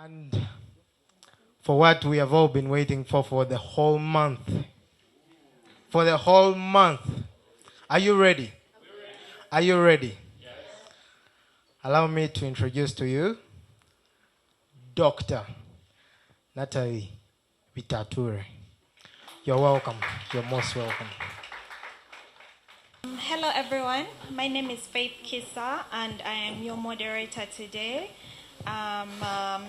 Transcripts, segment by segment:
And for what we have all been waiting for the whole month. For the whole month. Are you ready? Are you ready? Allow me to introduce to you Dr. Nataliey Bitature. You're welcome. You're most welcome. Hello everyone, my name is Faith Kisa and I am your moderator today.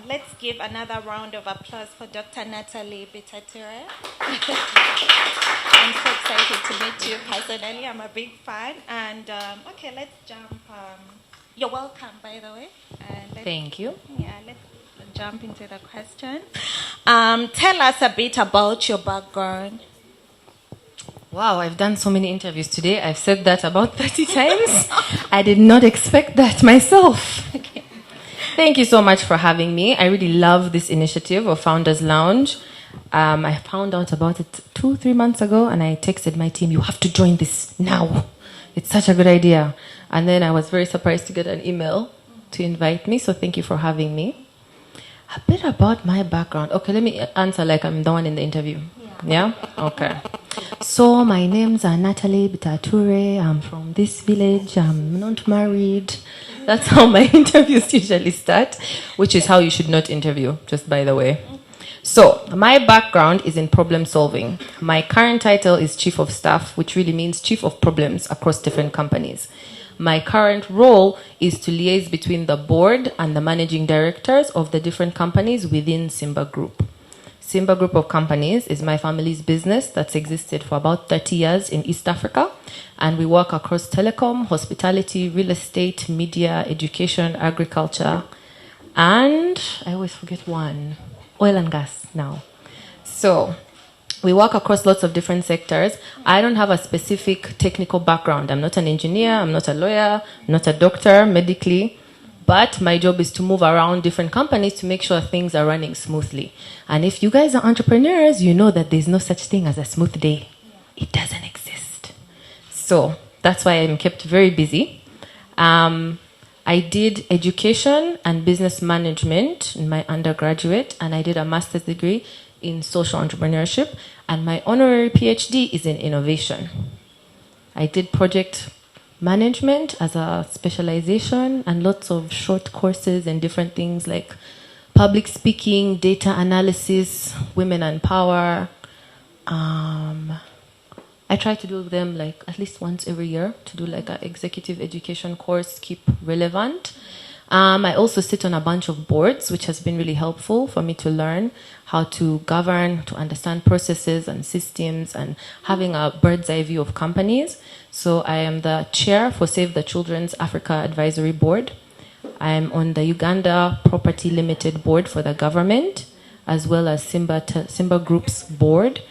Let's give another round of applause for Dr. Nataliey Bitature. I'm so excited to meet you personally, I'm a big fan. And okay, let's jump. You're welcome, by the way. Thank you. Yeah, let's jump into the question. Tell us a bit about your background. Wow, I've done so many interviews today. I've said that about 30 times. I did not expect that myself. Okay. Thank you so much for having me. I really love this initiative of Founders Lounge. I found out about it 2-3 months ago and I texted my team, you have to join this now. It's such a good idea. And then I was very surprised to get an email to invite me. So thank you for having me. A bit about my background. Okay, let me answer like I'm the one in the interview. Yeah? Okay. So my name's Nataliey Bitature. I'm from this village. I'm not married. That's how my interviews usually start, which is how you should not interview, just by the way. So my background is in problem solving. My current title is Chief of Staff, which really means Chief of Problems across different companies. My current role is to liaise between the board and the managing directors of the different companies within Simba Group. Simba Group of Companies is my family's business that's existed for about 30 years in East Africa. And we work across telecom, hospitality, real estate, media, education, agriculture, and I always forget one, oil and gas now. So we work across lots of different sectors. I don't have a specific technical background. I'm not an engineer, I'm not a lawyer, I'm not a doctor medically. But my job is to move around different companies to make sure things are running smoothly. And if you guys are entrepreneurs, you know that there's no such thing as a smooth day. It doesn't exist. So that's why I'm kept very busy. I did education and business management in my undergraduate, and I did a master's degree in social entrepreneurship, and my honorary PhD is in innovation. I did project management as a specialization and lots of short courses and different things like public speaking, data analysis, women and power. I try to do them like at least once every year to do like an executive education course, keep relevant. I also sit on a bunch of boards, which has been really helpful for me to learn how to govern, to understand processes and systems, and having a bird's eye view of companies. So I am the chair for Save the Children's Africa Advisory Board. I'm on the Uganda Property Limited Board for the government, as well as Simba Group's board.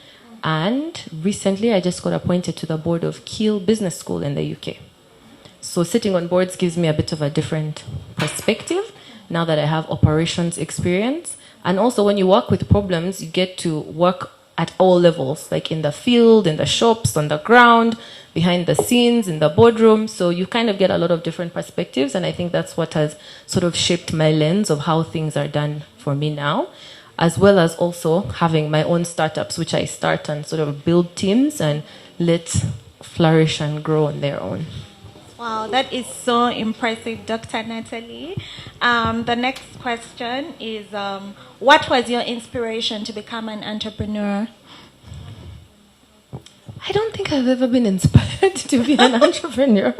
And recently I just got appointed to the board of Kiel Business School in the UK. So sitting on boards gives me a bit of a different perspective now that I have operations experience. And also when you work with problems, you get to work at all levels, like in the field, in the shops, on the ground, behind the scenes, in the boardroom. So you kind of get a lot of different perspectives. And I think that's what has sort of shaped my lens of how things are done for me now, as well as also having my own startups, which I start and sort of build teams and let flourish and grow on their own. Wow, that is so impressive, Dr. Nataliey. The next question is, what was your inspiration to become an entrepreneur? I don't think I've ever been inspired to be an entrepreneur.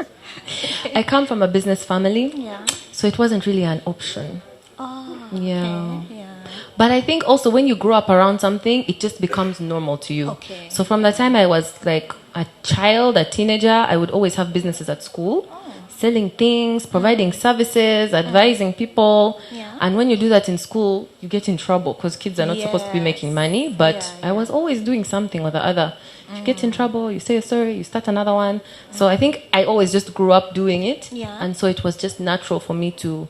I come from a business family, so it wasn't really an option. Oh, yeah. Okay. Yeah. But I think also when you grow up around something, it just becomes normal to you. Okay. So from the time I was like a child, a teenager, I would always have businesses at school, selling things, providing services, advising people. Yeah. And when you do that in school, you get in trouble because kids are not supposed to be making money. But I was always doing something or the other. If you get in trouble, you say sorry, you start another one. So I think I always just grew up doing it. Yeah. And so it was just natural for me to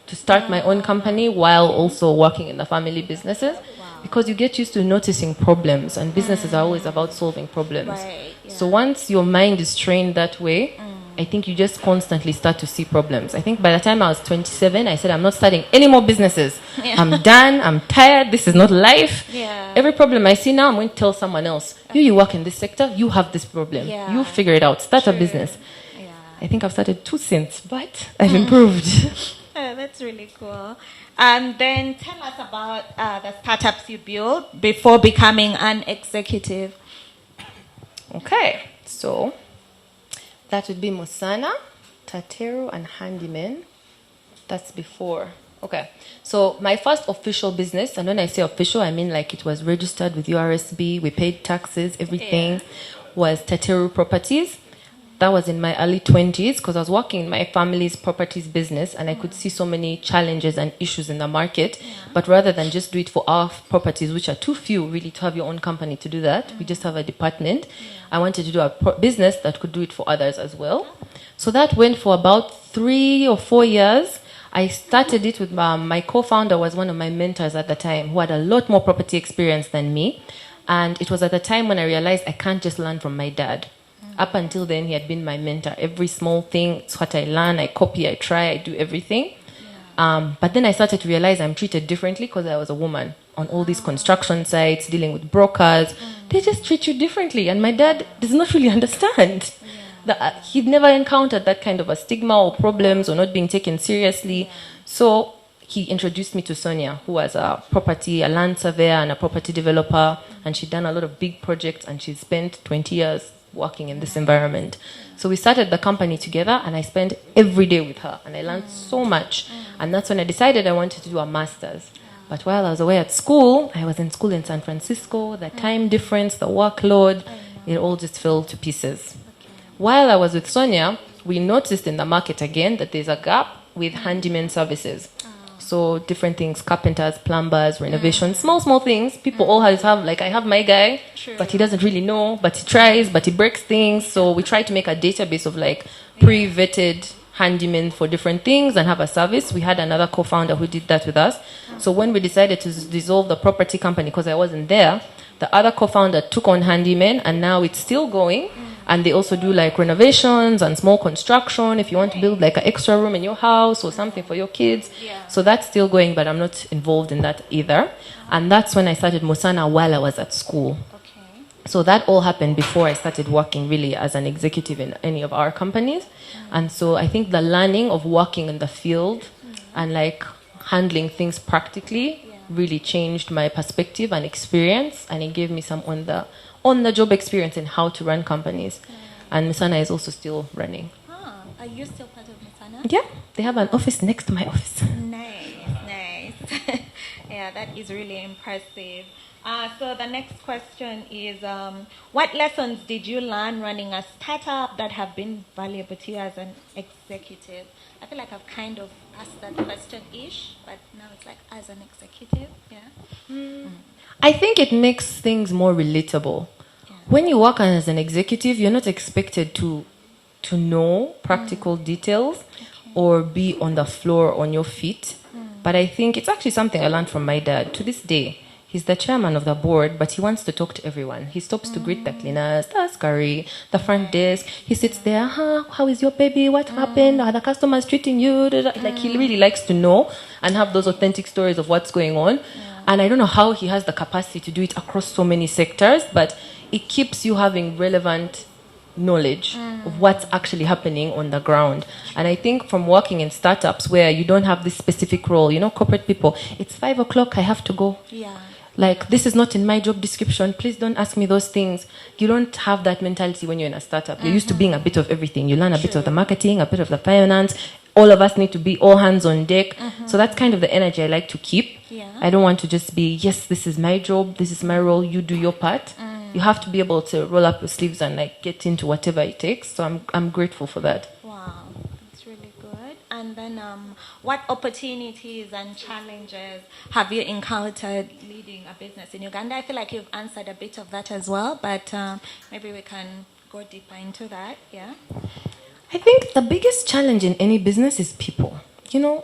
start my own company while also working in the family businesses. Because you get used to noticing problems, and businesses are always about solving problems. Right, yeah. So once your mind is trained that way, I think you just constantly start to see problems. I think by the time I was 27, I said, I'm not starting any more businesses. Yeah. I'm done. I'm tired. This is not life. Yeah. Every problem I see now, I'm going to tell someone else. You work in this sector. You have this problem. Yeah. You figure it out. Start a True. business. Yeah. I think I've started 2 since, but I've improved. Oh, that's really cool. And then tell us about the startups you built before becoming an executive. Okay, so that would be Musana, Tatero, and Handyman. That's before. Okay, so my first official business, and when I say official, I mean like it was registered with URSB, we paid taxes, everything, was Tatero Properties. That was in my early 20s because I was working in my family's properties business and I could see so many challenges and issues in the market. But rather than just do it for our properties, which are too few really to have your own company to do that, we just have a department. I wanted to do a business that could do it for others as well. So that went for about 3 or 4 years. I started it with my co-founder was one of my mentors at the time who had a lot more property experience than me. And it was at the time when I realized I can't just learn from my dad. Up until then, he had been my mentor. Every small thing, it's what I learn, I copy, I try, I do everything. But then I started to realize I'm treated differently because I was a woman on all these construction sites, dealing with brokers. They just treat you differently. And my dad does not really understand. He'd never encountered that kind of a stigma or problems or not being taken seriously. So he introduced me to Sonia, who was a land surveyor and a property developer. And she'd done a lot of big projects and she'd spent 20 years working in this environment. So we started the company together and I spent every day with her and I learned so much. And that's when I decided I wanted to do a master's. But while I was away at school, I was in school in San Francisco, the time difference, the workload, it all just fell to pieces. While I was with Sonia, we noticed in the market again that there's a gap with handyman services. So different things, carpenters, plumbers, renovations, small things. People all have, like I have my guy, but he doesn't really know, but he tries, but he breaks things. So we try to make a database of like pre-vetted handymen for different things and have a service. We had another co-founder who did that with us. So when we decided to dissolve the property company, because I wasn't there, the other co-founder took on handymen and now it's still going. And they also do like renovations and small construction if you want to build like an extra room in your house or something for your kids. So that's still going, but I'm not involved in that either. And that's when I started Musana while I was at school. So that all happened before I started working really as an executive in any of our companies. And so I think the learning of working in the field and like handling things practically really changed my perspective and experience, and it gave me some on the job experience in how to run companies. And Musana is also still running. Are you still part of Musana? Yeah, they have an office next to my office. Nice. Yeah, that is really impressive. So the next question is, what lessons did you learn running a startup that have been valuable to you as an executive? I feel like I've kind of asked that question-ish, but now it's like as an executive, I think it makes things more relatable. When you work as an executive, you're not expected to know practical details or be on the floor on your feet. But I think it's actually something I learned from my dad. To this day, he's the chairman of the board, but he wants to talk to everyone. He stops to greet the cleaners, the scurry, the front desk. He sits there, how is your baby? What happened? Are the customers treating you? Like he really likes to know and have those authentic stories of what's going on. And I don't know how he has the capacity to do it across so many sectors, but it keeps you having relevant knowledge of what's actually happening on the ground. And I think from working in startups where you don't have this specific role, corporate people, it's 5 o'clock, I have to go. Like, this is not in my job description. Please don't ask me those things. You don't have that mentality when you're in a startup. You're used to being a bit of everything. You learn a bit of the marketing, a bit of the finance. All of us need to be all hands on deck. So that's kind of the energy I like to keep. I don't want to just be, yes, this is my job, this is my role, you do your part. You have to be able to roll up your sleeves and like get into whatever it takes. So I'm grateful for that. Wow, that's really good. And then what opportunities and challenges have you encountered leading a business in Uganda? I feel like you've answered a bit of that as well, but maybe we can go deeper into that, I think the biggest challenge in any business is people.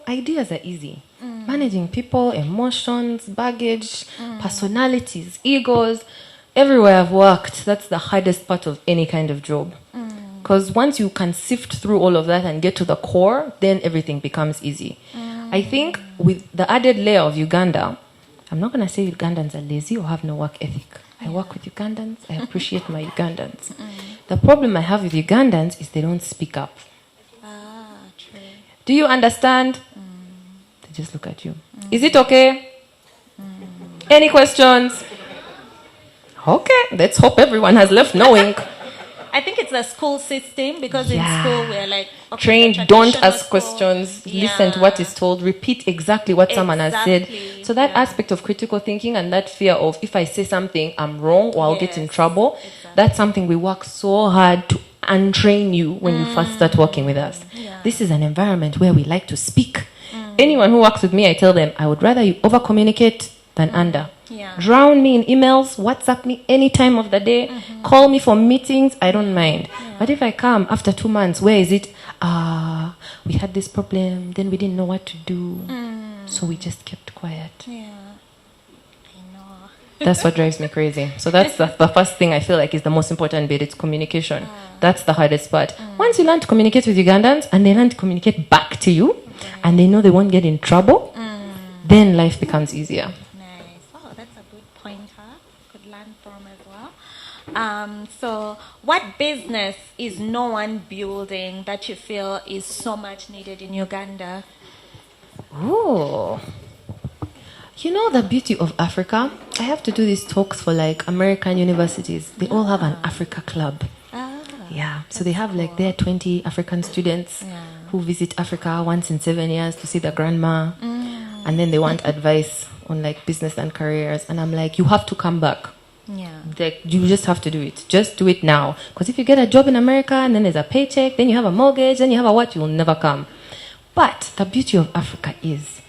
Ideas are easy. Managing people, emotions, baggage, personalities, egos. Everywhere I've worked, that's the hardest part of any kind of job. Because once you can sift through all of that and get to the core, then everything becomes easy. I think with the added layer of Uganda, I'm not going to say Ugandans are lazy or have no work ethic. I work with Ugandans. I appreciate my Ugandans. The problem I have with Ugandans is they don't speak up. True. Do you understand? They just look at you. Is it okay? Any questions? Okay, let's hope everyone has left knowing. I think it's the school system because in school we're like okay, trained, don't ask school. questions, listen to what is told, repeat exactly what someone has said. So that aspect of critical thinking and that fear of if I say something I'm wrong or I'll get in trouble, that's something we work so hard to untrain you when you first start working with us. This is an environment where we like to speak. Anyone who works with me, I tell them I would rather you over communicate than under. Drown me in emails, WhatsApp me any time of the day, call me for meetings, I don't mind. But if I come after 2 months, where is it? We had this problem, then we didn't know what to do, so we just kept quiet. That's what drives me crazy. So that's the first thing I feel like is the most important bit, it's communication. That's the hardest part. Once you learn to communicate with Ugandans and they learn to communicate back to you and they know they won't get in trouble, then life becomes easier. So what business is no one building that you feel is so much needed in Uganda? Oh, you know the beauty of Africa? I have to do these talks for like American universities. They all have an Africa club. So they have like their 20 African students who visit Africa once in 7 years to see their grandma. And then they want advice on like business and careers. And I'm like, you have to come back. Like, you just have to do it. Just do it now. Because if you get a job in America and then there's a paycheck, then you have a mortgage, then you have a what, you'll never come. But the beauty of Africa is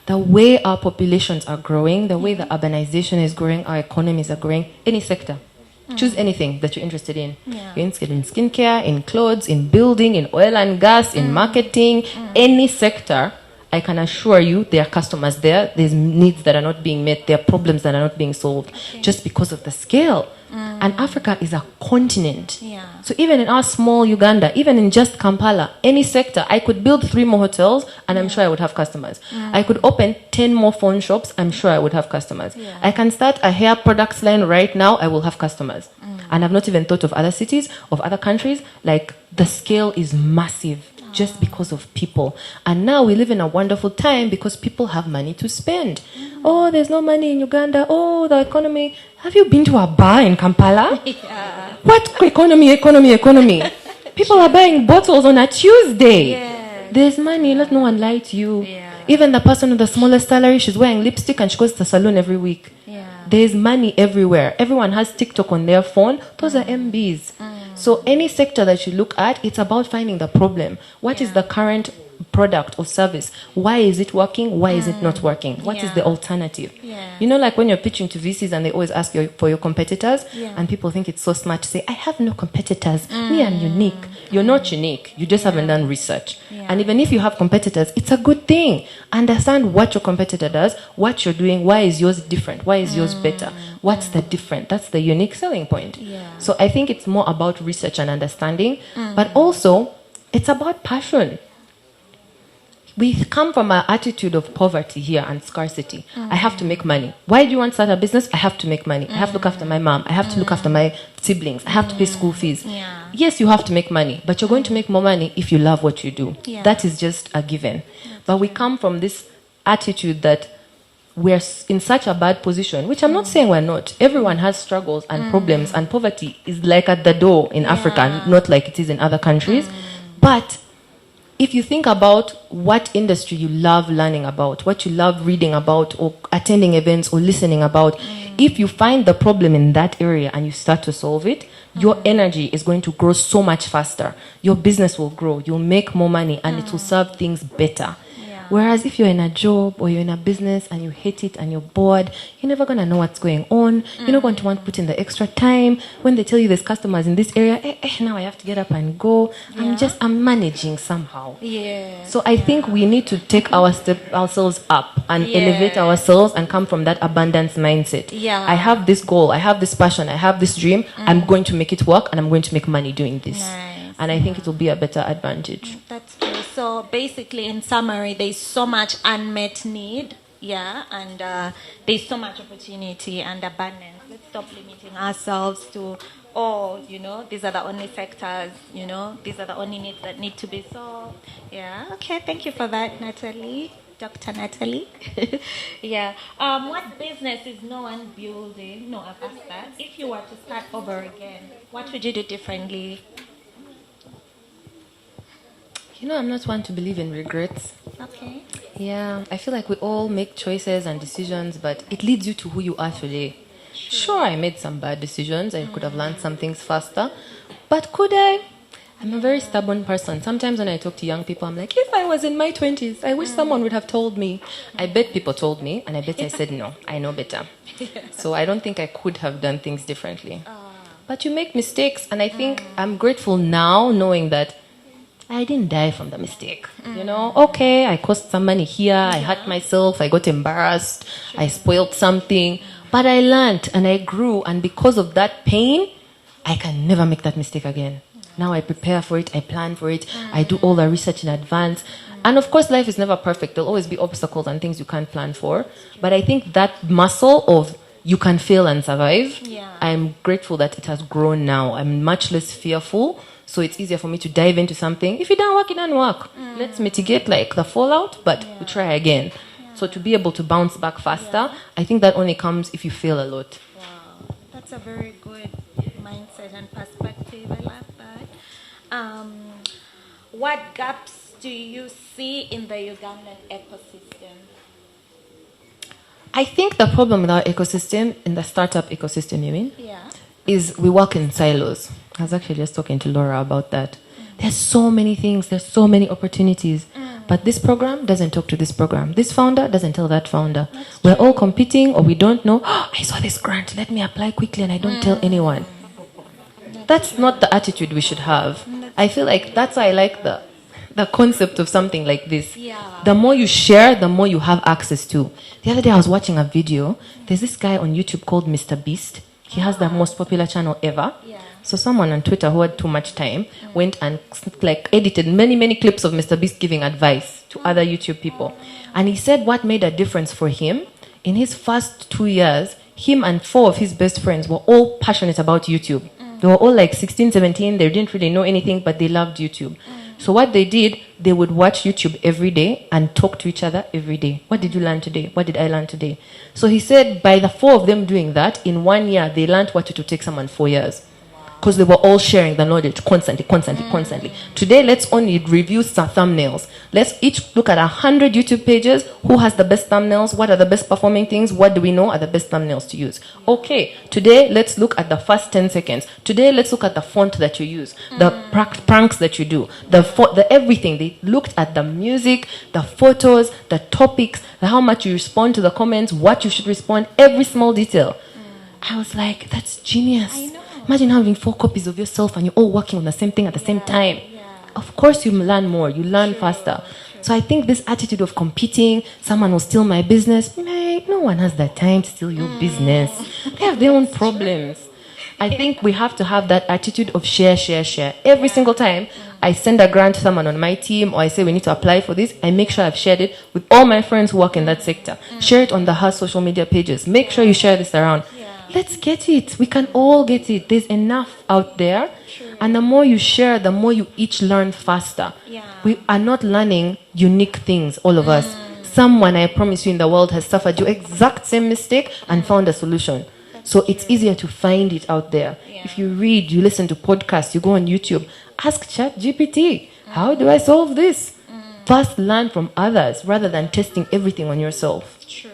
the way our populations are growing, the way the urbanization is growing, our economies are growing, any sector. Choose anything that you're interested in. You're interested in skincare, in clothes, in building, in oil and gas, in marketing, any sector. I can assure you there are customers there. There's needs that are not being met. There are problems that are not being solved just because of the scale. And Africa is a continent. So even in our small Uganda, even in just Kampala, any sector, I could build 3 more hotels and I'm sure I would have customers. I could open 10 more phone shops. I'm sure I would have customers. I can start a hair products line right now. I will have customers. And I've not even thought of other cities, of other countries. Like, the scale is massive. Just because of people. And now we live in a wonderful time because people have money to spend. Oh, there's no money in Uganda. Oh, the economy. Have you been to a bar in Kampala? What economy? People are buying bottles on a Tuesday. There's money. Let no one lie to you. Even the person with the smallest salary, she's wearing lipstick and she goes to the salon every week. There's money everywhere. Everyone has TikTok on their phone. Those are MBs. So any sector that you look at, it's about finding the problem. What is the current product or service? Why is it working? Why is it not working? What is the alternative? You know, like when you're pitching to VCs and they always ask you for your competitors, and people think it's so smart to say, I have no competitors. Me, I'm unique. You're not unique. You just haven't done research. And even if you have competitors, it's a good thing. Understand what your competitor does, what you're doing, why is yours different? Why is yours better? What's the different? That's the unique selling point. So I think it's more about research and understanding, but also it's about passion. We come from an attitude of poverty here and scarcity. I have to make money. Why do you want to start a business? I have to make money. I have to look after my mom. I have to look after my siblings. I have to pay school fees. Yes, you have to make money, but you're going to make more money if you love what you do. That is just a given. But we come from this attitude that we're in such a bad position, which I'm not saying we're not. Everyone has struggles and problems, and poverty is like at the door in Africa, not like it is in other countries. But if you think about what industry you love learning about, what you love reading about, or attending events or listening about, if you find the problem in that area and you start to solve it, your energy is going to grow so much faster. Your business will grow. You'll make more money and it will serve things better. Whereas if you're in a job or you're in a business and you hate it and you're bored, you're never going to know what's going on. You're not going to want to put in the extra time. When they tell you there's customers in this area, now I have to get up and go. I'm managing somehow. So I think we need to take ourselves up and elevate ourselves and come from that abundance mindset. I have this goal, I have this passion, I have this dream. I'm going to make it work and I'm going to make money doing this. And I think it will be a better advantage. That's true. So basically, in summary, there's so much unmet need, and there's so much opportunity and abundance. Let's stop limiting ourselves to, these are the only sectors, these are the only needs that need to be solved. Yeah, okay, thank you for that, Nataliey. Dr. Nataliey. What business is no one building? No, I've asked that. If you were to start over again, what would you do differently? I'm not one to believe in regrets. Okay. Yeah, I feel like we all make choices and decisions, but it leads you to who you are today. Sure, I made some bad decisions. I could have learned some things faster. But could I? I'm a very stubborn person. Sometimes when I talk to young people, I'm like, if I was in my 20s, I wish someone would have told me. I bet people told me, and I bet I said no. I know better. So I don't think I could have done things differently. But you make mistakes, and I think I'm grateful now knowing that I didn't die from the mistake. Okay, I cost some money here, I hurt myself, I got embarrassed, I spoiled something. But I learned and I grew, and because of that pain, I can never make that mistake again. Now I prepare for it, I plan for it, I do all the research in advance. And of course, life is never perfect. There'll always be obstacles and things you can't plan for. But I think that muscle of you can fail and survive, I'm grateful that it has grown now. I'm much less fearful. So it's easier for me to dive into something. If it doesn't work, it doesn't work. Let's mitigate the fallout, but we try again. So to be able to bounce back faster, I think that only comes if you fail a lot. Wow, that's a very good mindset and perspective. I love that. What gaps do you see in the Ugandan ecosystem? I think the problem with our ecosystem, in the startup ecosystem, you mean? Yeah. Is we work in silos. I was actually just talking to Laura about that. There's so many things, there's so many opportunities. But this program doesn't talk to this program. This founder doesn't tell that founder. We're all competing or we don't know. Oh, I saw this grant, let me apply quickly, and I don't tell anyone. That's not the attitude we should have. I feel like that's why I like the concept of something like this. Yeah. The more you share, the more you have access to. The other day I was watching a video. There's this guy on YouTube called Mr. Beast. He has the most popular channel ever. Yeah. So someone on Twitter who had too much time went and edited many clips of Mr. Beast giving advice to other YouTube people. And he said what made a difference for him, in his first 2 years, him and 4 of his best friends were all passionate about YouTube. They were all 16, 17, they didn't really know anything, but they loved YouTube. So what they did, they would watch YouTube every day and talk to each other every day. What did you learn today? What did I learn today? So he said by the 4 of them doing that, in 1 year, they learned what it would take someone 4 years. Because they were all sharing the knowledge constantly. Today, let's only review some thumbnails. Let's each look at 100 YouTube pages. Who has the best thumbnails? What are the best performing things? What do we know are the best thumbnails to use? Okay, today, let's look at the first 10 seconds. Today, let's look at the font that you use, the pranks that you do, the everything. They looked at the music, the photos, the topics, how much you respond to the comments, what you should respond, every small detail. I was like, that's genius. I know. Imagine having 4 copies of yourself and you're all working on the same thing at the same time. Yeah. Of course you learn more, you learn faster. So I think this attitude of competing, someone will steal my business, mate, no one has the time to steal your business. They have their own problems. I think we have to have that attitude of share. Every single time I send a grant to someone on my team or I say we need to apply for this, I make sure I've shared it with all my friends who work in that sector. Share it on her social media pages. Make sure you share this around. Let's get it. We can all get it. There's enough out there. True. And the more you share, the more you each learn faster. Yeah. We are not learning unique things, all of us. Someone, I promise you, in the world has suffered your exact same mistake and found a solution. So it's easier to find it out there. Yeah. If you read, you listen to podcasts, you go on YouTube, ask ChatGPT, how do I solve this? First learn from others rather than testing everything on yourself. True.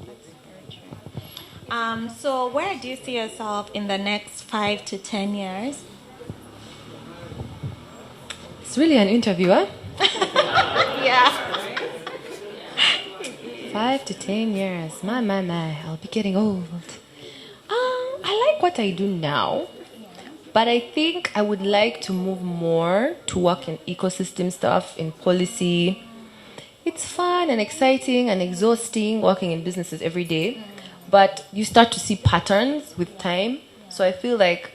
That's very true. So where do you see yourself in the next 5 to 10 years? It's really an interview, huh? Yeah. 5 to 10 years. My, I'll be getting old. I like what I do now, but I think I would like to move more to work in ecosystem stuff, in policy. It's fun and exciting and exhausting working in businesses every day, but you start to see patterns with time. So I feel like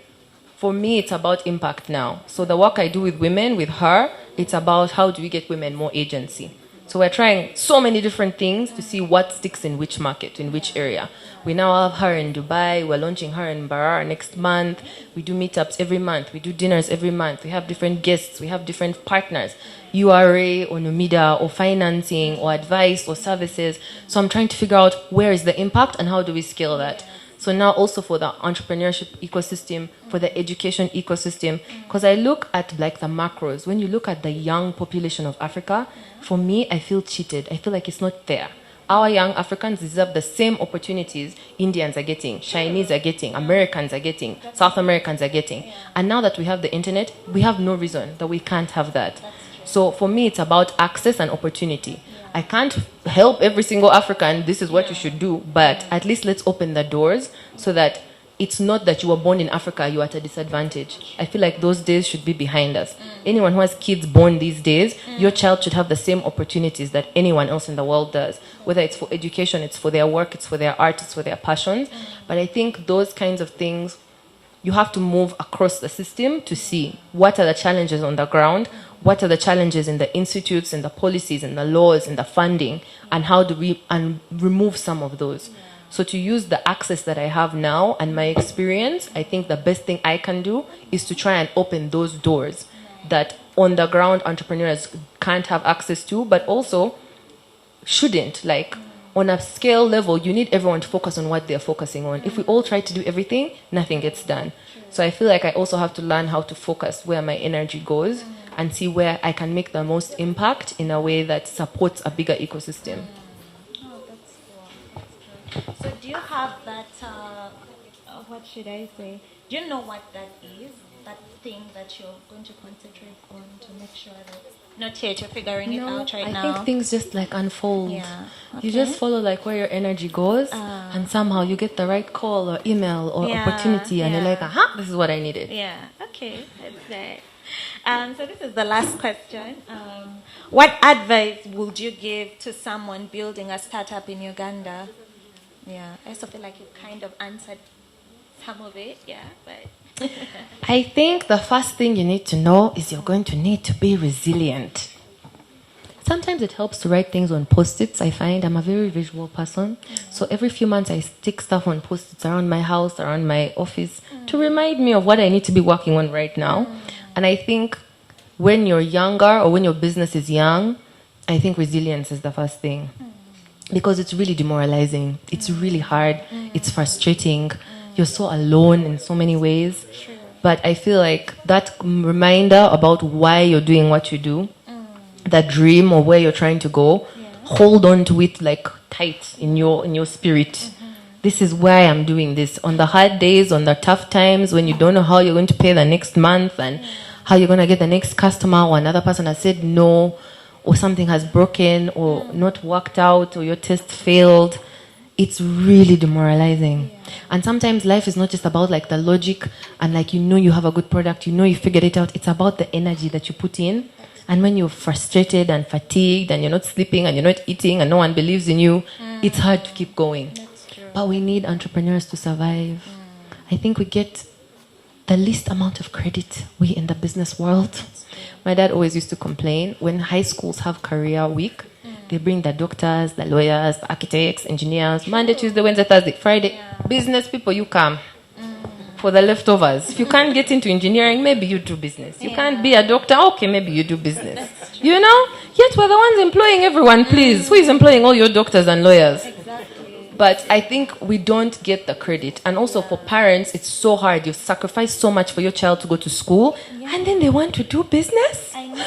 for me, it's about impact now. So the work I do with women, with her, it's about how do we get women more agency. So we're trying so many different things to see what sticks in which market, in which area. We now have her in Dubai. We're launching her in Barar next month. We do meetups every month. We do dinners every month. We have different guests. We have different partners, URA or Numida or financing or advice or services. So I'm trying to figure out where is the impact and how do we scale that. So now also for the entrepreneurship ecosystem, for the education ecosystem, because I look at like the macros. When you look at the young population of Africa, for me, I feel cheated. I feel like it's not fair. Our young Africans deserve the same opportunities Indians are getting, Chinese are getting, Americans are getting, South Americans are getting. And now that we have the internet, we have no reason that we can't have that. So for me, it's about access and opportunity. I can't help every single African, this is what you should do, but at least let's open the doors so that it's not that you were born in Africa, you are at a disadvantage. I feel like those days should be behind us. Anyone who has kids born these days, your child should have the same opportunities that anyone else in the world does. Whether it's for education, it's for their work, it's for their art, it's for their passions. But I think those kinds of things, you have to move across the system to see what are the challenges on the ground, what are the challenges in the institutes, in the policies, in the laws, in the funding, and how do we remove some of those. So to use the access that I have now and my experience, I think the best thing I can do is to try and open those doors that on the ground entrepreneurs can't have access to, but also shouldn't. Like on a scale level, you need everyone to focus on what they're focusing on. If we all try to do everything, nothing gets done. So I feel like I also have to learn how to focus where my energy goes and see where I can make the most impact in a way that supports a bigger ecosystem. Oh, that's cool. So do you have that, what should I say? Do you know what that is? That thing that you're going to concentrate on to make sure that... Not yet, you're figuring it out right now. I think things just like unfold. Yeah. Okay. You just follow like where your energy goes and somehow you get the right call or email or opportunity and you're like, this is what I needed. Yeah, okay, that's it. So this is the last question. What advice would you give to someone building a startup in Uganda? Yeah, I also feel like you kind of answered some of it, yeah, but... I think the first thing you need to know is you're going to need to be resilient. Sometimes it helps to write things on post-its. I find I'm a very visual person. So every few months I stick stuff on post-its around my house, around my office to remind me of what I need to be working on right now. And I think when you're younger or when your business is young, I think resilience is the first thing. Because it's really demoralizing. It's really hard. It's frustrating. You're so alone in so many ways. True. But I feel like that reminder about why you're doing what you do, that dream or where you're trying to go, hold on to it like tight in your spirit. This is why I'm doing this. On the hard days, on the tough times, when you don't know how you're going to pay the next month and how you're going to get the next customer, or another person has said no, or something has broken or not worked out, or your test failed. It's really demoralizing. And sometimes life is not just about like the logic and like you have a good product, you figured it out. It's about the energy that you put in. And when you're frustrated and fatigued and you're not sleeping and you're not eating and no one believes in you, it's hard to keep going. That's true. But we need entrepreneurs to survive. I think we get the least amount of credit, we in the business world. My dad always used to complain when high schools have career week, they bring the doctors, the lawyers, the architects, engineers, Monday, Tuesday, Wednesday, Thursday, Friday. Business people, you come for the leftovers. If you can't get into engineering, maybe you do business. You can't be a doctor, okay, maybe you do business. You know? Yet we're the ones employing everyone, please. Who is employing all your doctors and lawyers? Exactly. But I think we don't get the credit. And also for parents, it's so hard. You've sacrificed so much for your child to go to school, and then they want to do business? I know.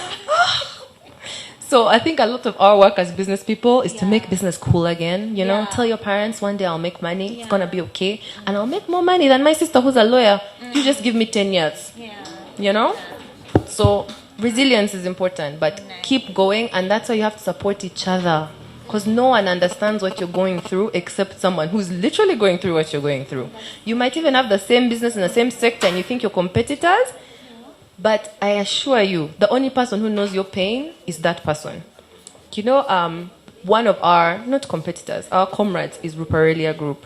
So I think a lot of our work as business people is to make business cool again. You know, tell your parents one day I'll make money. It's going to be okay. And I'll make more money than my sister who's a lawyer. You just give me 10 years. You know? So resilience is important, but keep going. And that's why you have to support each other. Because no one understands what you're going through except someone who's literally going through what you're going through. You might even have the same business in the same sector and you think you're competitors. But I assure you, the only person who knows your pain is that person. You know, one of our, not competitors, our comrades is Ruparelia Group.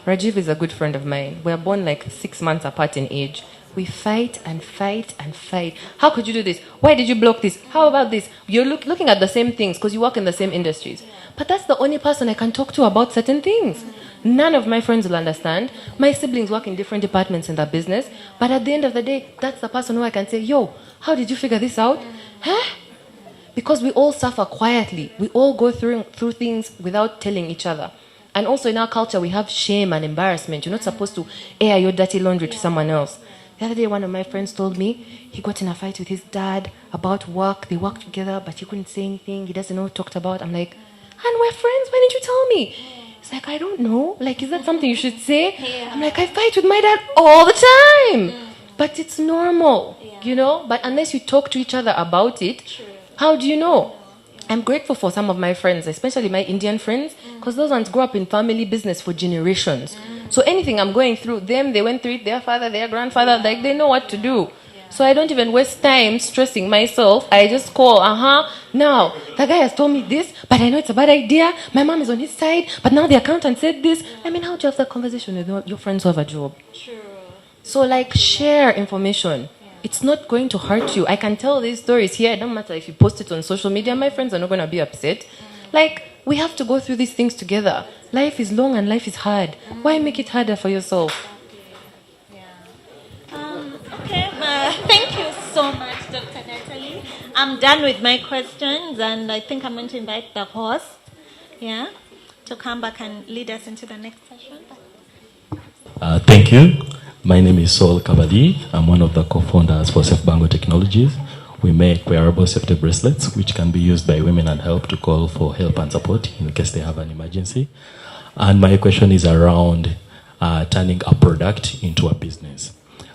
Rajiv is a good friend of mine. We are born like 6 months apart in age. We fight and fight and fight. How could you do this? Why did you block this? How about this? You're looking at the same things because you work in the same industries. But that's the only person I can talk to about certain things. None of my friends will understand. My siblings work in different departments in their business. But at the end of the day, that's the person who I can say, yo, how did you figure this out? Huh? Because we all suffer quietly. We all go through things without telling each other. And also in our culture, we have shame and embarrassment. You're not supposed to air your dirty laundry to someone else. The other day, one of my friends told me he got in a fight with his dad about work. They worked together, but he couldn't say anything. He doesn't know what talked about. I'm like, and we're friends. Why didn't you tell me? He's like, I don't know. Like, is that something you should say? Yeah. I'm like, I fight with my dad all the time. But it's normal, you know? But unless you talk to each other about it, how do you know? I'm grateful for some of my friends, especially my Indian friends, because those ones grew up in family business for generations. So anything I'm going through, they went through it, their father, their grandfather, like they know what to do. So I don't even waste time stressing myself. I just call, now, the guy has told me this, but I know it's a bad idea. My mom is on his side, but now the accountant said this. I mean, how do you have that conversation with your friends who have a job? True. So like, share information. It's not going to hurt you. I can tell these stories here. It doesn't matter if you post it on social media. My friends are not going to be upset. Like, we have to go through these things together. Life is long and life is hard. Why make it harder for yourself? Okay, thank you so much, Dr. Nataliey. I'm done with my questions, and I think I'm going to invite the host, to come back and lead us into the next session. Thank you. My name is Saul Kabadi. I'm one of the co-founders for Safe Bango Technologies. We make wearable safety bracelets, which can be used by women and help to call for help and support in case they have an emergency. And my question is around turning a product into a business.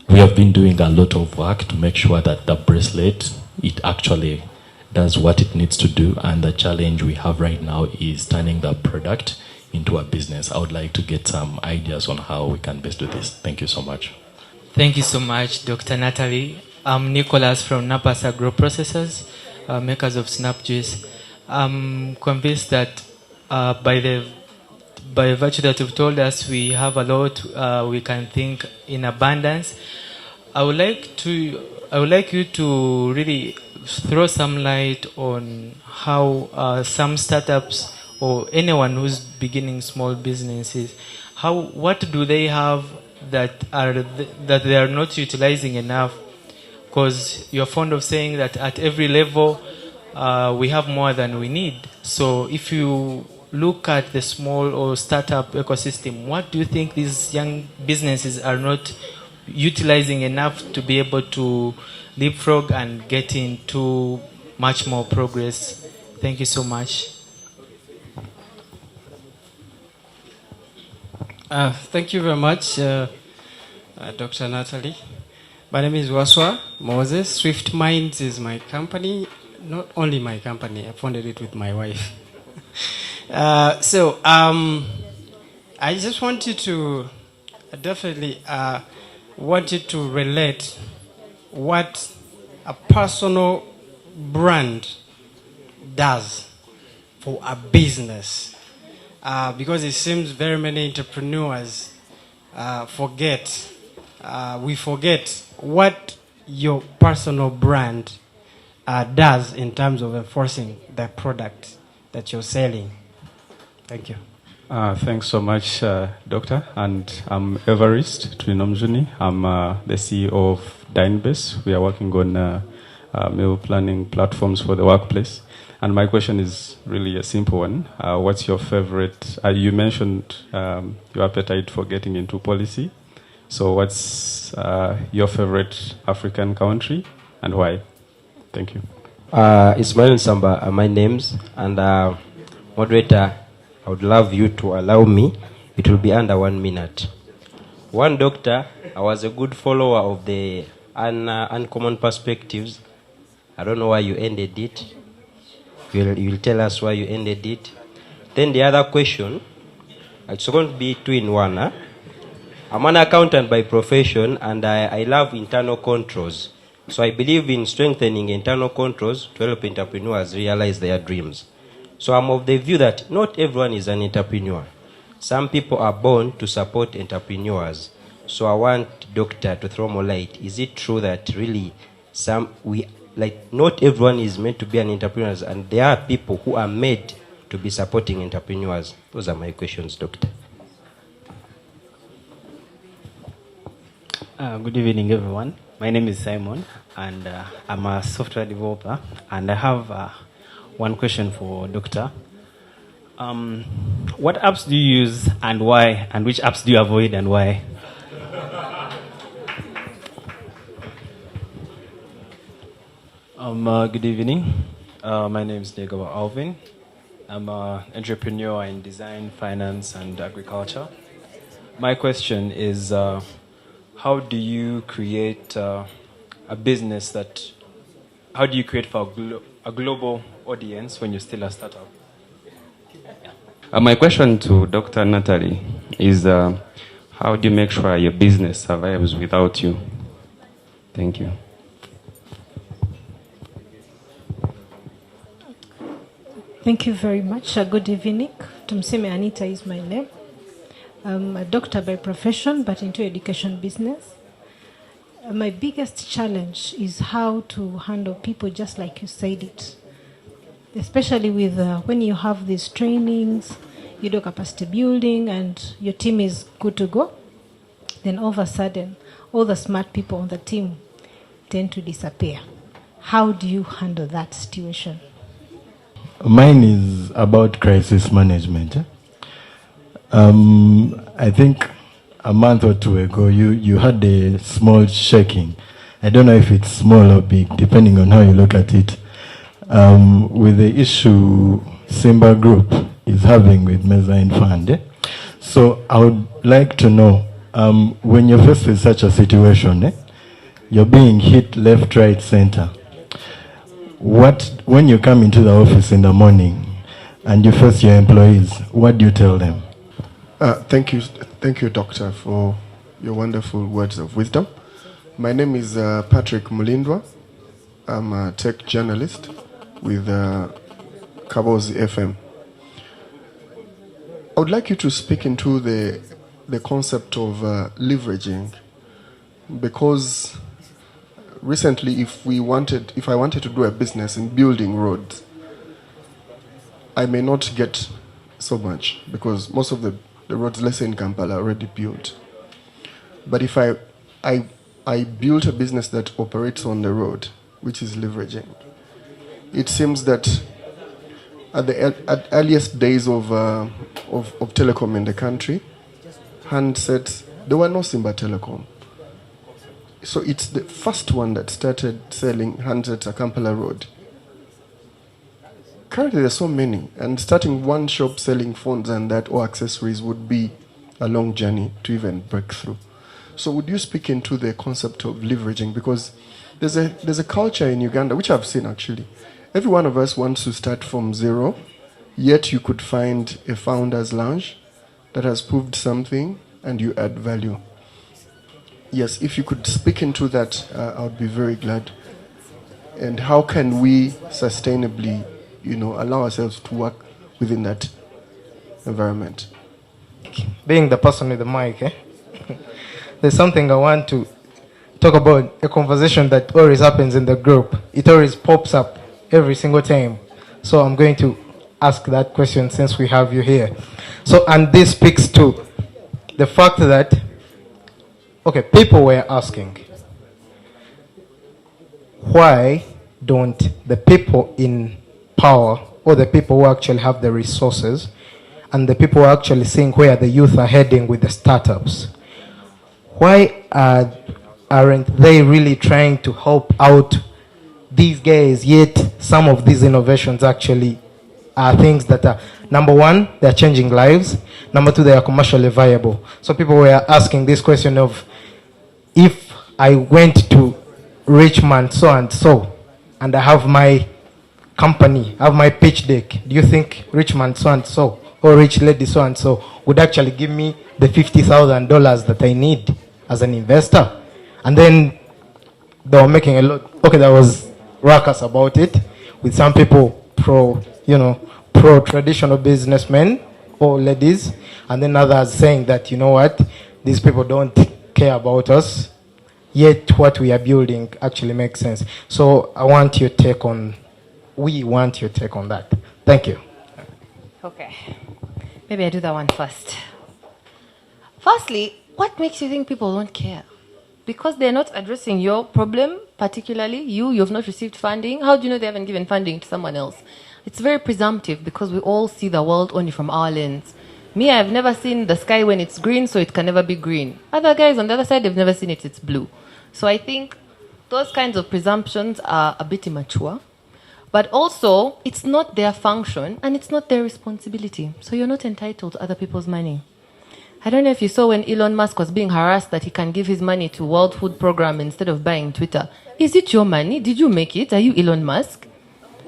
We have been doing a lot of work to make sure that the bracelet, it actually does what it needs to do. And the challenge we have right now is turning the product into a business. I would like to get some ideas on how we can best do this. Thank you so much. Thank you so much, Dr. Nataliey. I'm Nicholas from Napas Agro Processors, makers of Snap Juice. I'm convinced that by virtue that you've told us we have a lot, we can think in abundance. I would like you to really throw some light on how some startups or anyone who's beginning small businesses, what do they have that they are not utilizing enough? Because you're fond of saying that at every level we have more than we need. So if you look at the small or startup ecosystem, what do you think these young businesses are not utilizing enough to be able to leapfrog and get into much more progress? Thank you so much. Thank you very much, Dr. Nataliey. My name is Waswa Moses. Swift Minds is my company. Not only my company, I founded it with my wife. I just want you to definitely want you to relate what a personal brand does for a business. Because it seems very many entrepreneurs we forget what your personal brand does in terms of enforcing the product that you're selling. Thank you. Thanks so much, Doctor. And I'm Evarist Twinomjuni. I'm the CEO of Dinebase. We are working on meal planning platforms for the workplace. And my question is really a simple one. What's your favorite? You mentioned your appetite for getting into policy. So what's your favorite African country and why? Thank you. Ismail Samba are my names. And moderator, I would love you to allow me. It will be under 1 minute. One, Doctor, I was a good follower of the uncommon perspectives. I don't know why you ended it. You'll tell us why you ended it. Then the other question, it's going to be 2 in 1. Huh? I'm an accountant by profession, and I love internal controls. So I believe in strengthening internal controls to help entrepreneurs realize their dreams. So I'm of the view that not everyone is an entrepreneur. Some people are born to support entrepreneurs. So I want doctor to throw more light. Is it true that really not everyone is meant to be an entrepreneur, and there are people who are made to be supporting entrepreneurs? Those are my questions, doctor. Good evening, everyone. My name is Simon, and I'm a software developer. And I have one question for Doctor. What apps do you use and why? And which apps do you avoid and why? Good evening. My name is Negaba Alvin. I'm an entrepreneur in design, finance, and agriculture. My question is, how do you create a business how do you create for a global audience when you're still a startup? My question to Dr. Nataliey is, how do you make sure your business survives without you? Thank you. Thank you very much. Good evening. Tumseme Anita is my name. I'm a doctor by profession, but into education business. My biggest challenge is how to handle people just like you said it. Especially with when you have these trainings, you do capacity building, and your team is good to go. Then all of a sudden, all the smart people on the team tend to disappear. How do you handle that situation? Mine is about crisis management. I think a month or two ago, you had a small shaking. I don't know if it's small or big, depending on how you look at it, with the issue Simba Group is having with Mezzanine Fund. So I would like to know, when you're faced with such a situation, you're being hit left, right, center. When you come into the office in the morning and you face your employees, what do you tell them? Thank you, Doctor, for your wonderful words of wisdom. My name is Patrick Mulindwa. I'm a tech journalist with Kabozi FM. I would like you to speak into the concept of leveraging, because recently, if I wanted to do a business in building roads, I may not get so much because most of the roads, let's say in Kampala, are already built. But if I built a business that operates on the road, which is leveraging, it seems that at earliest days of telecom in the country, handsets, there were no Simba Telecom. So it's the first one that started selling handsets at Kampala Road. Currently there's so many, and starting one shop selling phones and that or accessories would be a long journey to even break through. So would you speak into the concept of leveraging? Because there's a culture in Uganda, which I've seen actually. Every one of us wants to start from zero, yet you could find a founder's lounge that has proved something and you add value. Yes, if you could speak into that, I would be very glad. And how can we sustainably, allow ourselves to work within that environment? Being the person with the mic, there's something I want to talk about, a conversation that always happens in the group. It always pops up every single time. So I'm going to ask that question since we have you here. So, and this speaks to the fact that people were asking, why don't the people in power, or the people who actually have the resources, and the people who are actually seeing where the youth are heading with the startups, why aren't they really trying to help out these guys, yet some of these innovations actually are things that are, number one, they're changing lives, number two, they are commercially viable. So people were asking this question of, if I went to Richmond so and so, and I have my company, I have my pitch deck, do you think Richmond so and so, or Rich Lady so and so, would actually give me the $50,000 that I need as an investor? And then they were making a lot, there was ruckus about it, with some people pro-traditional businessmen or ladies, and then others saying that, these people don't care about us, yet what we are building actually makes sense. So we want your take on that. Thank you. Okay. Maybe I do that one first. Firstly, what makes you think people don't care? Because they're not addressing your problem, particularly you've not received funding. How do you know they haven't given funding to someone else? It's very presumptive because we all see the world only from our lens. Me, I've never seen the sky when it's green, so it can never be green. Other guys on the other side, they've never seen it's blue. So I think those kinds of presumptions are a bit immature. But also, it's not their function and it's not their responsibility. So you're not entitled to other people's money. I don't know if you saw when Elon Musk was being harassed that he can give his money to World Food Program instead of buying Twitter. Is it your money? Did you make it? Are you Elon Musk?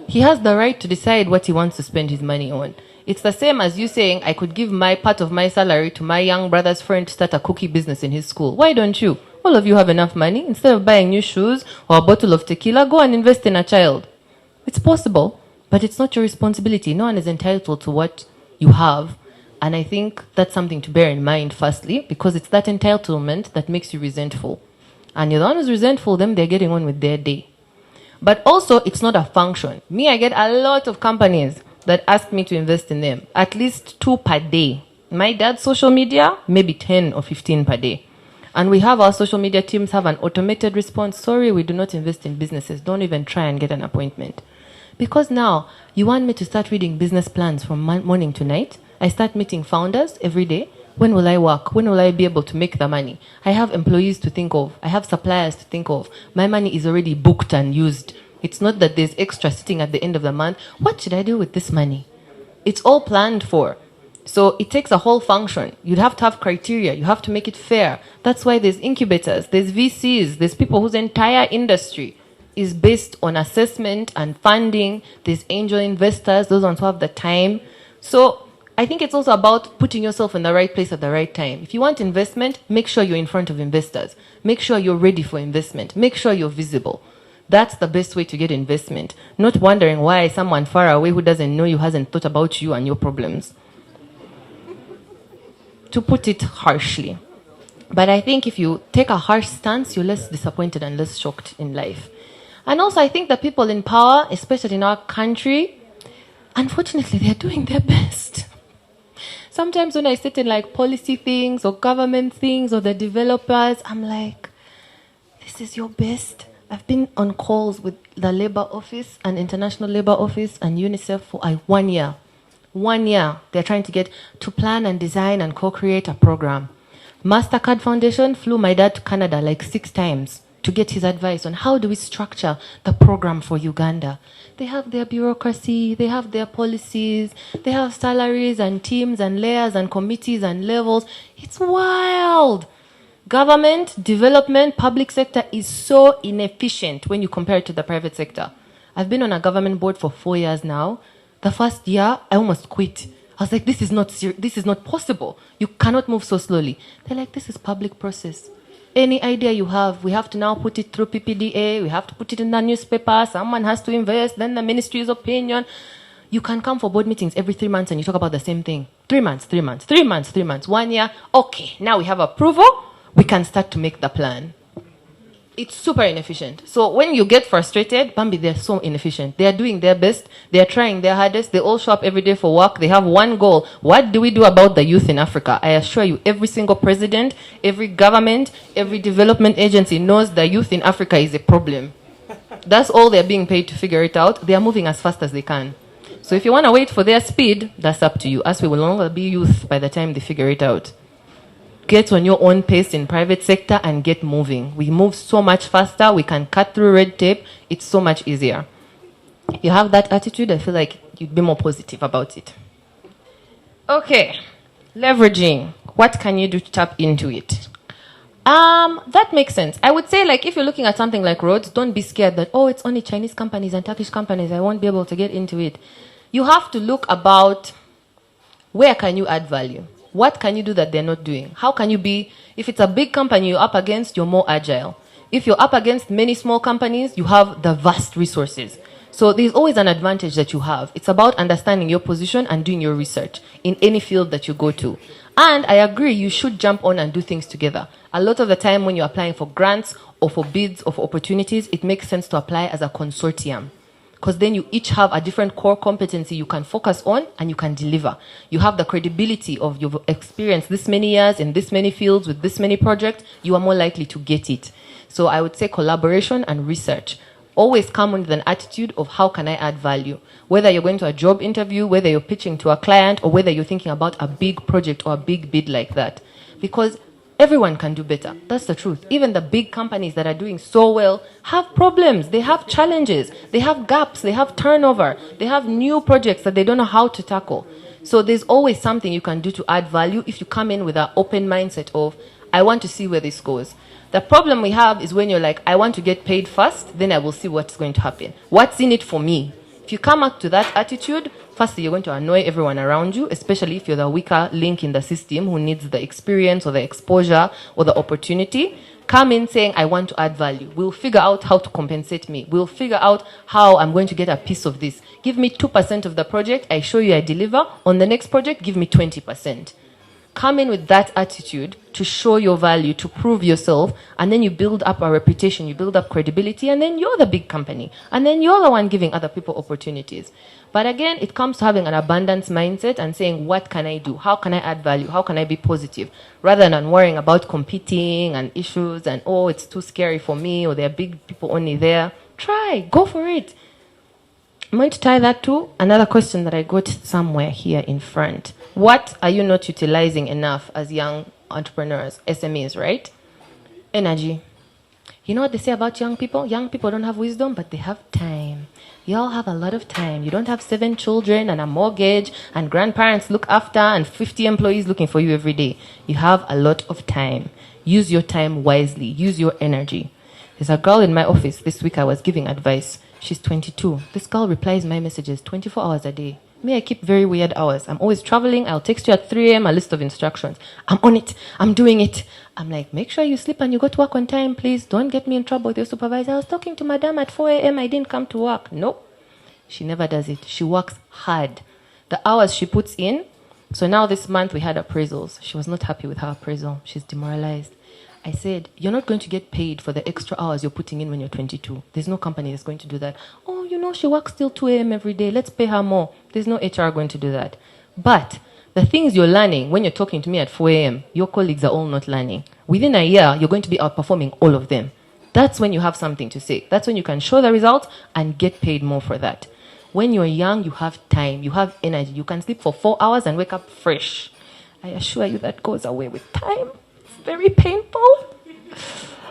He has the right to decide what he wants to spend his money on. It's the same as you saying, I could give my part of my salary to my young brother's friend to start a cookie business in his school. Why don't you? All of you have enough money. Instead of buying new shoes or a bottle of tequila, go and invest in a child. It's possible, but it's not your responsibility. No one is entitled to what you have. And I think that's something to bear in mind, firstly, because it's that entitlement that makes you resentful. And you're the one who's resentful, them, they're getting on with their day. But also, it's not a function. Me, I get a lot of companies that ask me to invest in them, at least 2 per day. My dad's social media, maybe 10 or 15 per day. And we have our social media teams have an automated response. Sorry, we do not invest in businesses. Don't even try and get an appointment. Because now, you want me to start reading business plans from morning to night? I start meeting founders every day. When will I work? When will I be able to make the money? I have employees to think of. I have suppliers to think of. My money is already booked and used. It's not that there's extra sitting at the end of the month. What should I do with this money? It's all planned for. So it takes a whole function. You'd have to have criteria. You have to make it fair. That's why there's incubators, there's VCs, there's people whose entire industry is based on assessment and funding. There's angel investors, those ones who have the time. So I think it's also about putting yourself in the right place at the right time. If you want investment, make sure you're in front of investors. Make sure you're ready for investment. Make sure you're visible. That's the best way to get investment. Not wondering why someone far away who doesn't know you hasn't thought about you and your problems. To put it harshly. But I think if you take a harsh stance, you're less disappointed and less shocked in life. And also I think the people in power, especially in our country, unfortunately, they're doing their best. Sometimes when I sit in like policy things or government things or the developers, I'm like, this is your best. I've been on calls with the Labour Office and International Labour Office and UNICEF for 1 year. 1 year. They're trying to get to plan and design and co-create a program. MasterCard Foundation flew my dad to Canada like 6 times to get his advice on how do we structure the program for Uganda. They have their bureaucracy, they have their policies, they have salaries and teams and layers and committees and levels. It's wild. Government, development, public sector is so inefficient when you compare it to the private sector. I've been on a government board for 4 years now. The first year, I almost quit. I was like, this is not possible. You cannot move so slowly. They're like, this is public process. Any idea you have, we have to now put it through PPDA, we have to put it in the newspaper, someone has to invest, then the ministry's opinion. You can come for board meetings every 3 months and you talk about the same thing. 3 months, 3 months, 3 months, 3 months, 1 year. Okay, now we have approval, we can start to make the plan. It's super inefficient. So when you get frustrated, Bambi, they're so inefficient. They're doing their best. They're trying their hardest. They all show up every day for work. They have one goal. What do we do about the youth in Africa? I assure you, every single president, every government, every development agency knows the youth in Africa is a problem. That's all they're being paid to figure it out. They are moving as fast as they can. So if you want to wait for their speed, that's up to you. As we will no longer be youth by the time they figure it out. Get on your own pace in private sector and get moving. We move so much faster. We can cut through red tape. It's so much easier. If you have that attitude, I feel like you'd be more positive about it. Okay. Leveraging. What can you do to tap into it? That makes sense. I would say, like, if you're looking at something like roads, don't be scared that, oh, it's only Chinese companies and Turkish companies. I won't be able to get into it. You have to look about where can you add value. What can you do that they're not doing? How can you be, if it's a big company you're up against, you're more agile. If you're up against many small companies, you have the vast resources. So there's always an advantage that you have. It's about understanding your position and doing your research in any field that you go to. And I agree, you should jump on and do things together. A lot of the time when you're applying for grants or for bids or for opportunities, it makes sense to apply as a consortium. Because then you each have a different core competency you can focus on and you can deliver. You have the credibility of your experience this many years in this many fields with this many projects, you are more likely to get it. So I would say collaboration and research. Always come with an attitude of how can I add value. Whether you're going to a job interview, whether you're pitching to a client, or whether you're thinking about a big project or a big bid like that. Because everyone can do better. That's the truth. Even the big companies that are doing so well have problems. They have challenges. They have gaps. They have turnover. They have new projects that they don't know how to tackle. So there's always something you can do to add value if you come in with an open mindset of, I want to see where this goes. The problem we have is when you're like, I want to get paid first, then I will see what's going to happen. What's in it for me? If you come up to that attitude, firstly, you're going to annoy everyone around you, especially if you're the weaker link in the system who needs the experience or the exposure or the opportunity. Come in saying, I want to add value. We'll figure out how to compensate me. We'll figure out how I'm going to get a piece of this. Give me 2% of the project. I show you I deliver. On the next project, give me 20%. Come in with that attitude to show your value, to prove yourself, and then you build up a reputation, you build up credibility, and then you're the big company. And then you're the one giving other people opportunities. But again, it comes to having an abundance mindset and saying, what can I do? How can I add value? How can I be positive? Rather than worrying about competing and issues and, oh, it's too scary for me, or there are big people only there. Try, go for it. I'm going to tie that to another question that I got somewhere here in front. What are you not utilizing enough as young entrepreneurs, SMEs, right? Energy. You know what they say about young people? Young people don't have wisdom, but they have time. Y'all have a lot of time. You don't have 7 children and a mortgage and grandparents look after and 50 employees looking for you every day. You have a lot of time. Use your time wisely. Use your energy. There's a girl in my office this week I was giving advice. She's 22. This girl replies my messages 24 hours a day. Me, I keep very weird hours. I'm always traveling. I'll text you at 3 a.m. a list of instructions. I'm on it. I'm doing it. I'm like, make sure you sleep and you go to work on time, please. Don't get me in trouble with your supervisor. I was talking to madam at 4 a.m. I didn't come to work. Nope. She never does it. She works hard. The hours she puts in. So now this month we had appraisals. She was not happy with her appraisal. She's demoralized. I said, you're not going to get paid for the extra hours you're putting in when you're 22. There's no company that's going to do that. Oh, you know, she works till 2 a.m. every day. Let's pay her more. There's no HR going to do that. But the things you're learning when you're talking to me at 4 a.m., your colleagues are all not learning. Within a year, you're going to be outperforming all of them. That's when you have something to say. That's when you can show the results and get paid more for that. When you're young, you have time. You have energy. You can sleep for 4 hours and wake up fresh. I assure you that goes away with time. Very painful.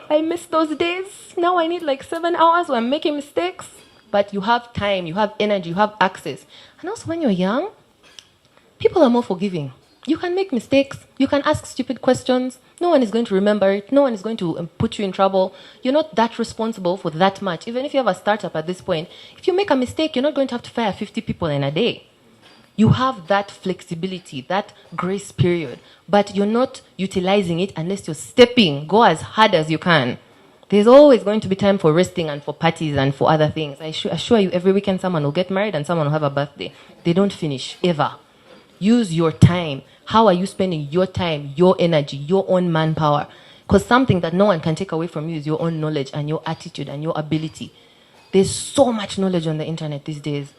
I miss those days. Now I need like 7 hours where I'm making mistakes. But you have time, you have energy, you have access. And also when you're young, people are more forgiving. You can make mistakes. You can ask stupid questions. No one is going to remember it. No one is going to put you in trouble. You're not that responsible for that much. Even if you have a startup at this point, if you make a mistake, you're not going to have to fire 50 people in a day. You have that flexibility, that grace period, but you're not utilizing it unless you're stepping, go as hard as you can. There's always going to be time for resting and for parties and for other things. I assure you, every weekend someone will get married and someone will have a birthday. They don't finish, ever. Use your time. How are you spending your time, your energy, your own manpower? Because something that no one can take away from you is your own knowledge and your attitude and your ability. There's so much knowledge on the internet these days.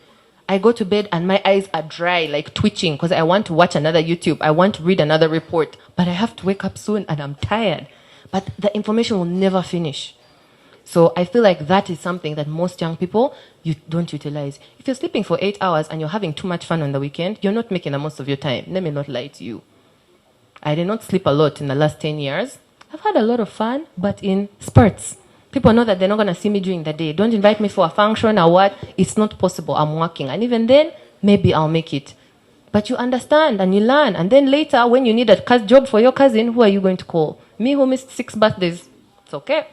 I go to bed and my eyes are dry, like twitching, because I want to watch another YouTube. I want to read another report, but I have to wake up soon and I'm tired. But the information will never finish. So I feel like that is something that most young people, you don't utilize. If you're sleeping for 8 hours and you're having too much fun on the weekend, you're not making the most of your time. Let me not lie to you. I did not sleep a lot in the last 10 years. I've had a lot of fun, but in spurts. People know that they're not going to see me during the day. Don't invite me for a function or what. It's not possible. I'm working. And even then, maybe I'll make it. But you understand and you learn. And then later, when you need a job for your cousin, who are you going to call? Me who missed 6 birthdays. It's okay.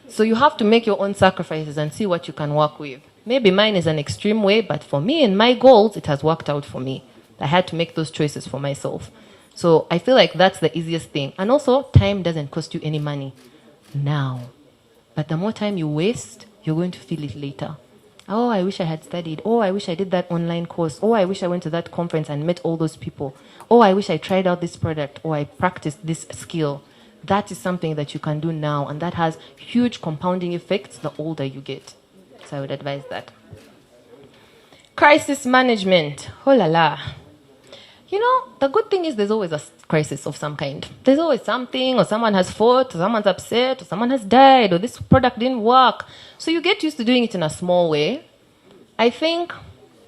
So you have to make your own sacrifices and see what you can work with. Maybe mine is an extreme way, but for me and my goals, it has worked out for me. I had to make those choices for myself. So I feel like that's the easiest thing. And also, time doesn't cost you any money now. But the more time you waste, you're going to feel it later. Oh, I wish I had studied. Oh, I wish I did that online course. Oh, I wish I went to that conference and met all those people. Oh, I wish I tried out this product or I practiced this skill. That is something that you can do now, and that has huge compounding effects the older you get. So I would advise that. Crisis management. Oh la la. You know, the good thing is there's always a crisis of some kind. There's always something, or someone has fought, or someone's upset, or someone has died, or this product didn't work. So you get used to doing it in a small way. I think,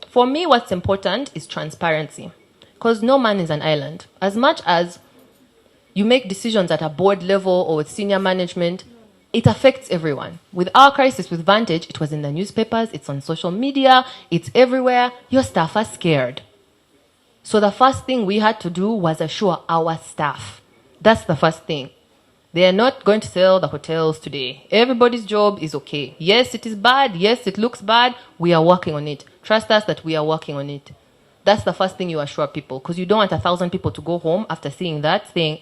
for me, what's important is transparency. Because no man is an island. As much as you make decisions at a board level or with senior management, it affects everyone. With our crisis with Vantage, it was in the newspapers, it's on social media, it's everywhere. Your staff are scared. So the first thing we had to do was assure our staff. That's the first thing. They are not going to sell the hotels today. Everybody's job is okay. Yes, it is bad. Yes, it looks bad. We are working on it. Trust us that we are working on it. That's the first thing you assure people, because you don't want 1,000 people to go home after seeing that saying,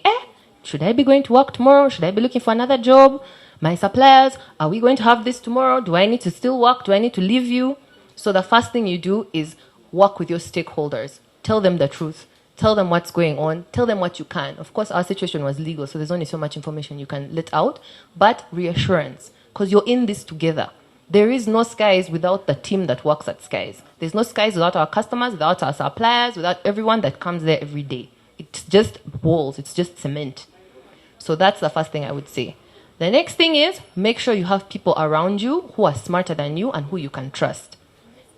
should I be going to work tomorrow? Should I be looking for another job? My suppliers, are we going to have this tomorrow? Do I need to still work? Do I need to leave you? So the first thing you do is work with your stakeholders. Tell them the truth. Tell them what's going on. Tell them what you can. Of course, our situation was legal, so there's only so much information you can let out. But reassurance, because you're in this together. There is no skies without the team that works at Skies. There's no skies without our customers, without our suppliers, without everyone that comes there every day. It's just walls. It's just cement. So that's the first thing I would say. The next thing is make sure you have people around you who are smarter than you and who you can trust,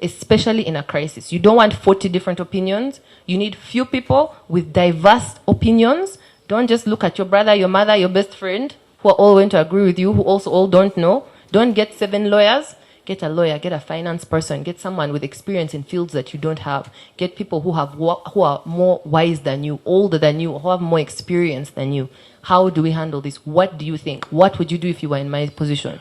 especially in a crisis. You don't want 40 different opinions. You need few people with diverse opinions. Don't just look at your brother, your mother, your best friend, who are all going to agree with you, who also all don't know. Don't get 7 lawyers. Get a lawyer, get a finance person, get someone with experience in fields that you don't have. Get people who are more wise than you, older than you, who have more experience than you. How do we handle this? What do you think? What would you do if you were in my position?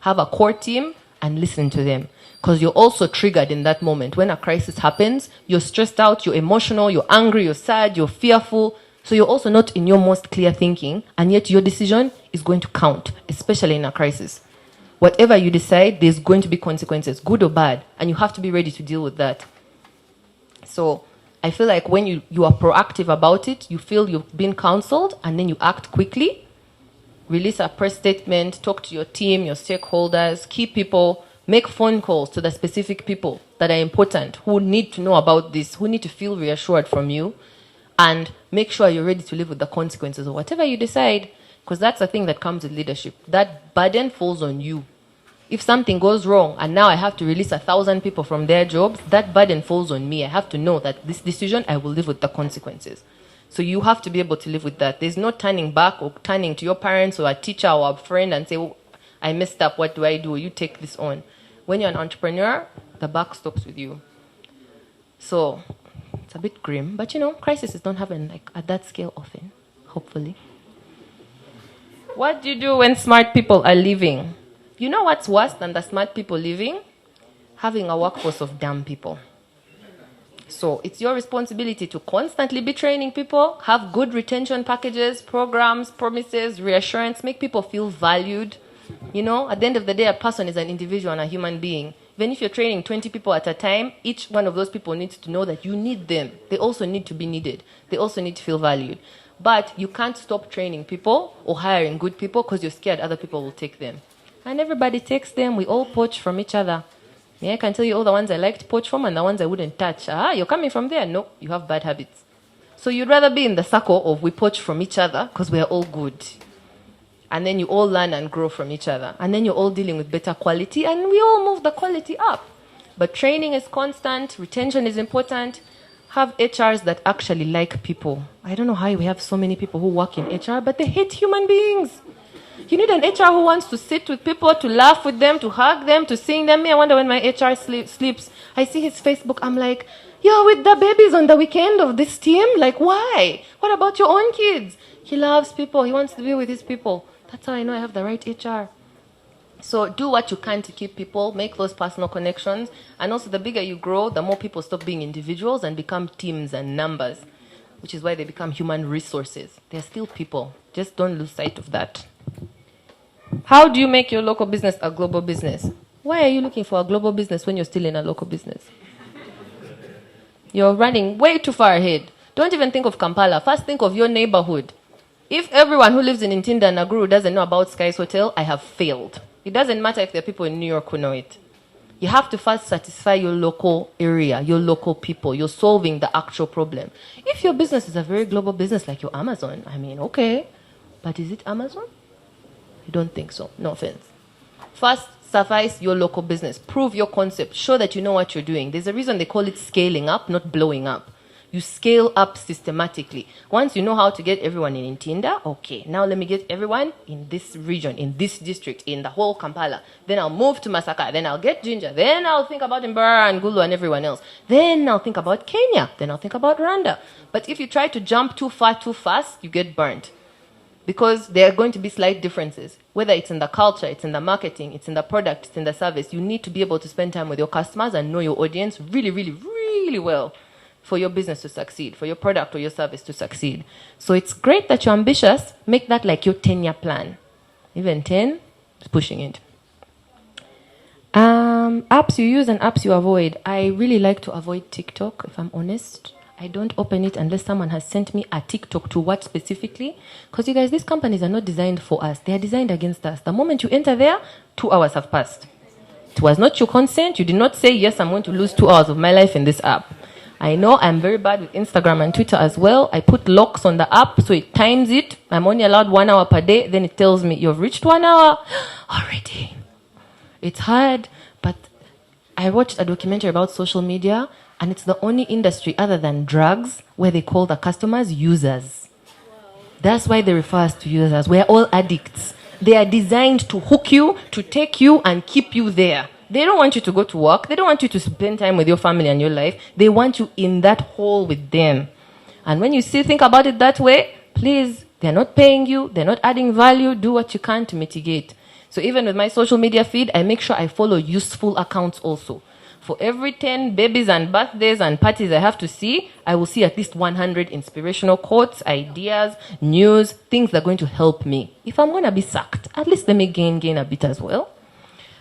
Have a core team and listen to them. Because you're also triggered in that moment. When a crisis happens, you're stressed out, you're emotional, you're angry, you're sad, you're fearful. So you're also not in your most clear thinking, and yet your decision is going to count, especially in a crisis. Whatever you decide, there's going to be consequences, good or bad, and you have to be ready to deal with that. So I feel like when you are proactive about it, you feel you've been counseled, and then you act quickly, release a press statement, talk to your team, your stakeholders, key people, make phone calls to the specific people that are important, who need to know about this, who need to feel reassured from you, and make sure you're ready to live with the consequences of whatever you decide. Because that's the thing that comes with leadership. That burden falls on you. If something goes wrong and now I have to release 1,000 people from their jobs, that burden falls on me. I have to know that this decision, I will live with the consequences. So you have to be able to live with that. There's no turning back or turning to your parents or a teacher or a friend and say, oh, I messed up, what do I do? You take this on. When you're an entrepreneur, the buck stops with you. So it's a bit grim, but crises don't happen like at that scale often, hopefully. What do you do when smart people are leaving? You know what's worse than the smart people leaving? Having a workforce of dumb people. So it's your responsibility to constantly be training people, have good retention packages, programs, promises, reassurance, make people feel valued. At the end of the day, a person is an individual and a human being. Even if you're training 20 people at a time, each one of those people needs to know that you need them. They also need to be needed. They also need to feel valued. But you can't stop training people or hiring good people because you're scared other people will take them. And everybody takes them. We all poach from each other. Yeah, I can tell you all the ones I like to poach from and the ones I wouldn't touch. You're coming from there? No, you have bad habits. So you'd rather be in the circle of we poach from each other because we're all good. And then you all learn and grow from each other. And then you're all dealing with better quality and we all move the quality up. But training is constant. Retention is important. Have HRs that actually like people. I don't know how we have so many people who work in HR, but they hate human beings. You need an HR who wants to sit with people, to laugh with them, to hug them, to sing them. I wonder when my HR sleeps, I see his Facebook, I'm like, you're with the babies on the weekend of this team? Like, why? What about your own kids? He loves people. He wants to be with his people. That's how I know I have the right HR. So do what you can to keep people, make those personal connections. And also the bigger you grow, the more people stop being individuals and become teams and numbers, which is why they become human resources. They're still people. Just don't lose sight of that. How do you make your local business a global business? Why are you looking for a global business when you're still in a local business? You're running way too far ahead. Don't even think of Kampala. First think of your neighborhood. If everyone who lives in Ntinda and Naguru doesn't know about Sky's Hotel, I have failed. It doesn't matter if there are people in New York who know it. You have to first satisfy your local area, your local people. You're solving the actual problem. If your business is a very global business like your Amazon, I mean, okay. But is it Amazon? I don't think so. No offense. First, suffice your local business. Prove your concept. Show that you know what you're doing. There's a reason they call it scaling up, not blowing up. You scale up systematically. Once you know how to get everyone in Ntinda, okay, now let me get everyone in this region, in this district, in the whole Kampala. Then I'll move to Masaka. Then I'll get Ginger. Then I'll think about Mbarara and Gulu and everyone else. Then I'll think about Kenya. Then I'll think about Rwanda. But if you try to jump too far, too fast, you get burnt. Because there are going to be slight differences. Whether it's in the culture, it's in the marketing, it's in the product, it's in the service. You need to be able to spend time with your customers and know your audience really, really, really well for your business to succeed, for your product or your service to succeed. So it's great that you're ambitious. Make that like your 10-year plan. Even 10 is pushing it. Apps you use and apps you avoid. I really like to avoid TikTok, if I'm honest. I don't open it unless someone has sent me a TikTok to watch specifically. Because you guys, these companies are not designed for us. They are designed against us. The moment you enter there, 2 hours have passed. It was not your consent. You did not say, yes, I'm going to lose 2 hours of my life in this app. I know I'm very bad with Instagram and Twitter as well. I put locks on the app so it times it. I'm only allowed 1 hour per day. Then it tells me, you've reached 1 hour already. It's hard, but I watched a documentary about social media, and it's the only industry other than drugs where they call the customers users. That's why they refer us to users. We're all addicts. They are designed to hook you, to take you, and keep you there. They don't want you to go to work. They don't want you to spend time with your family and your life. They want you in that hole with them. And when you think about it that way, please, they're not paying you. They're not adding value. Do what you can to mitigate. So even with my social media feed, I make sure I follow useful accounts also. For every 10 babies and birthdays and parties I have to see, I will see at least 100 inspirational quotes, ideas, news, things that are going to help me. If I'm going to be sacked, at least let me gain a bit as well.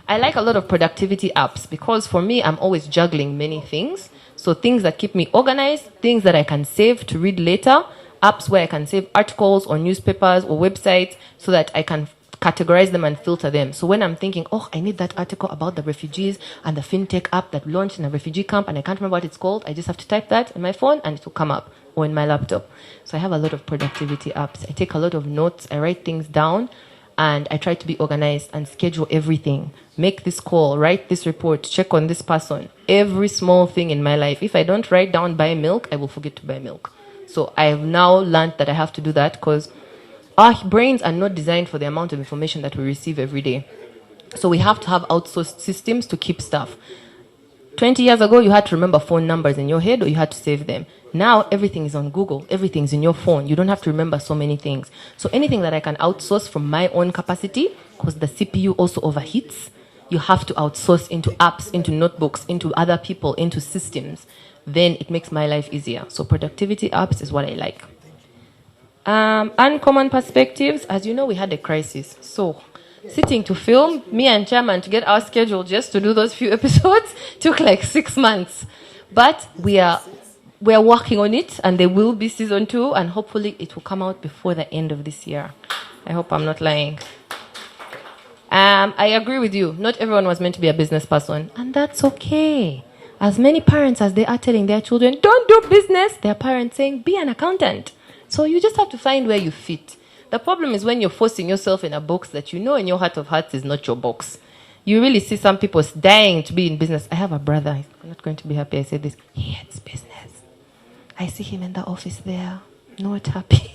I like a lot of productivity apps because for me, I'm always juggling many things. So things that keep me organized, things that I can save to read later, apps where I can save articles or newspapers or websites so that I can categorize them and filter them. So when I'm thinking, oh, I need that article about the refugees and the fintech app that launched in a refugee camp and I can't remember what it's called, I just have to type that in my phone and it will come up, or in my laptop. So I have a lot of productivity apps. I take a lot of notes, I write things down, and I try to be organized and schedule everything. Make this call, write this report, check on this person. Every small thing in my life. If I don't write down buy milk, I will forget to buy milk. So I have now learned that I have to do that because our brains are not designed for the amount of information that we receive every day. So we have to have outsourced systems to keep stuff. 20 years ago, you had to remember phone numbers in your head or you had to save them. Now, everything is on Google. Everything's in your phone. You don't have to remember so many things. So anything that I can outsource from my own capacity, because the CPU also overheats, you have to outsource into apps, into notebooks, into other people, into systems. Then it makes my life easier. So productivity apps is what I like. Uncommon perspectives. As you know, we had a crisis. So sitting to film, me and Chairman to get our schedule just to do those few episodes took like 6 months. But we are working on it, and there will be season 2, and hopefully it will come out before the end of this year. I hope I'm not lying. I agree with you. Not everyone was meant to be a business person, and that's okay. As many parents as they are telling their children, don't do business, their parents saying, be an accountant. So you just have to find where you fit. The problem is when you're forcing yourself in a box that you know in your heart of hearts is not your box. You really see some people dying to be in business. I have a brother. He's not going to be happy I say this. He hates business. I see him in the office there, not happy.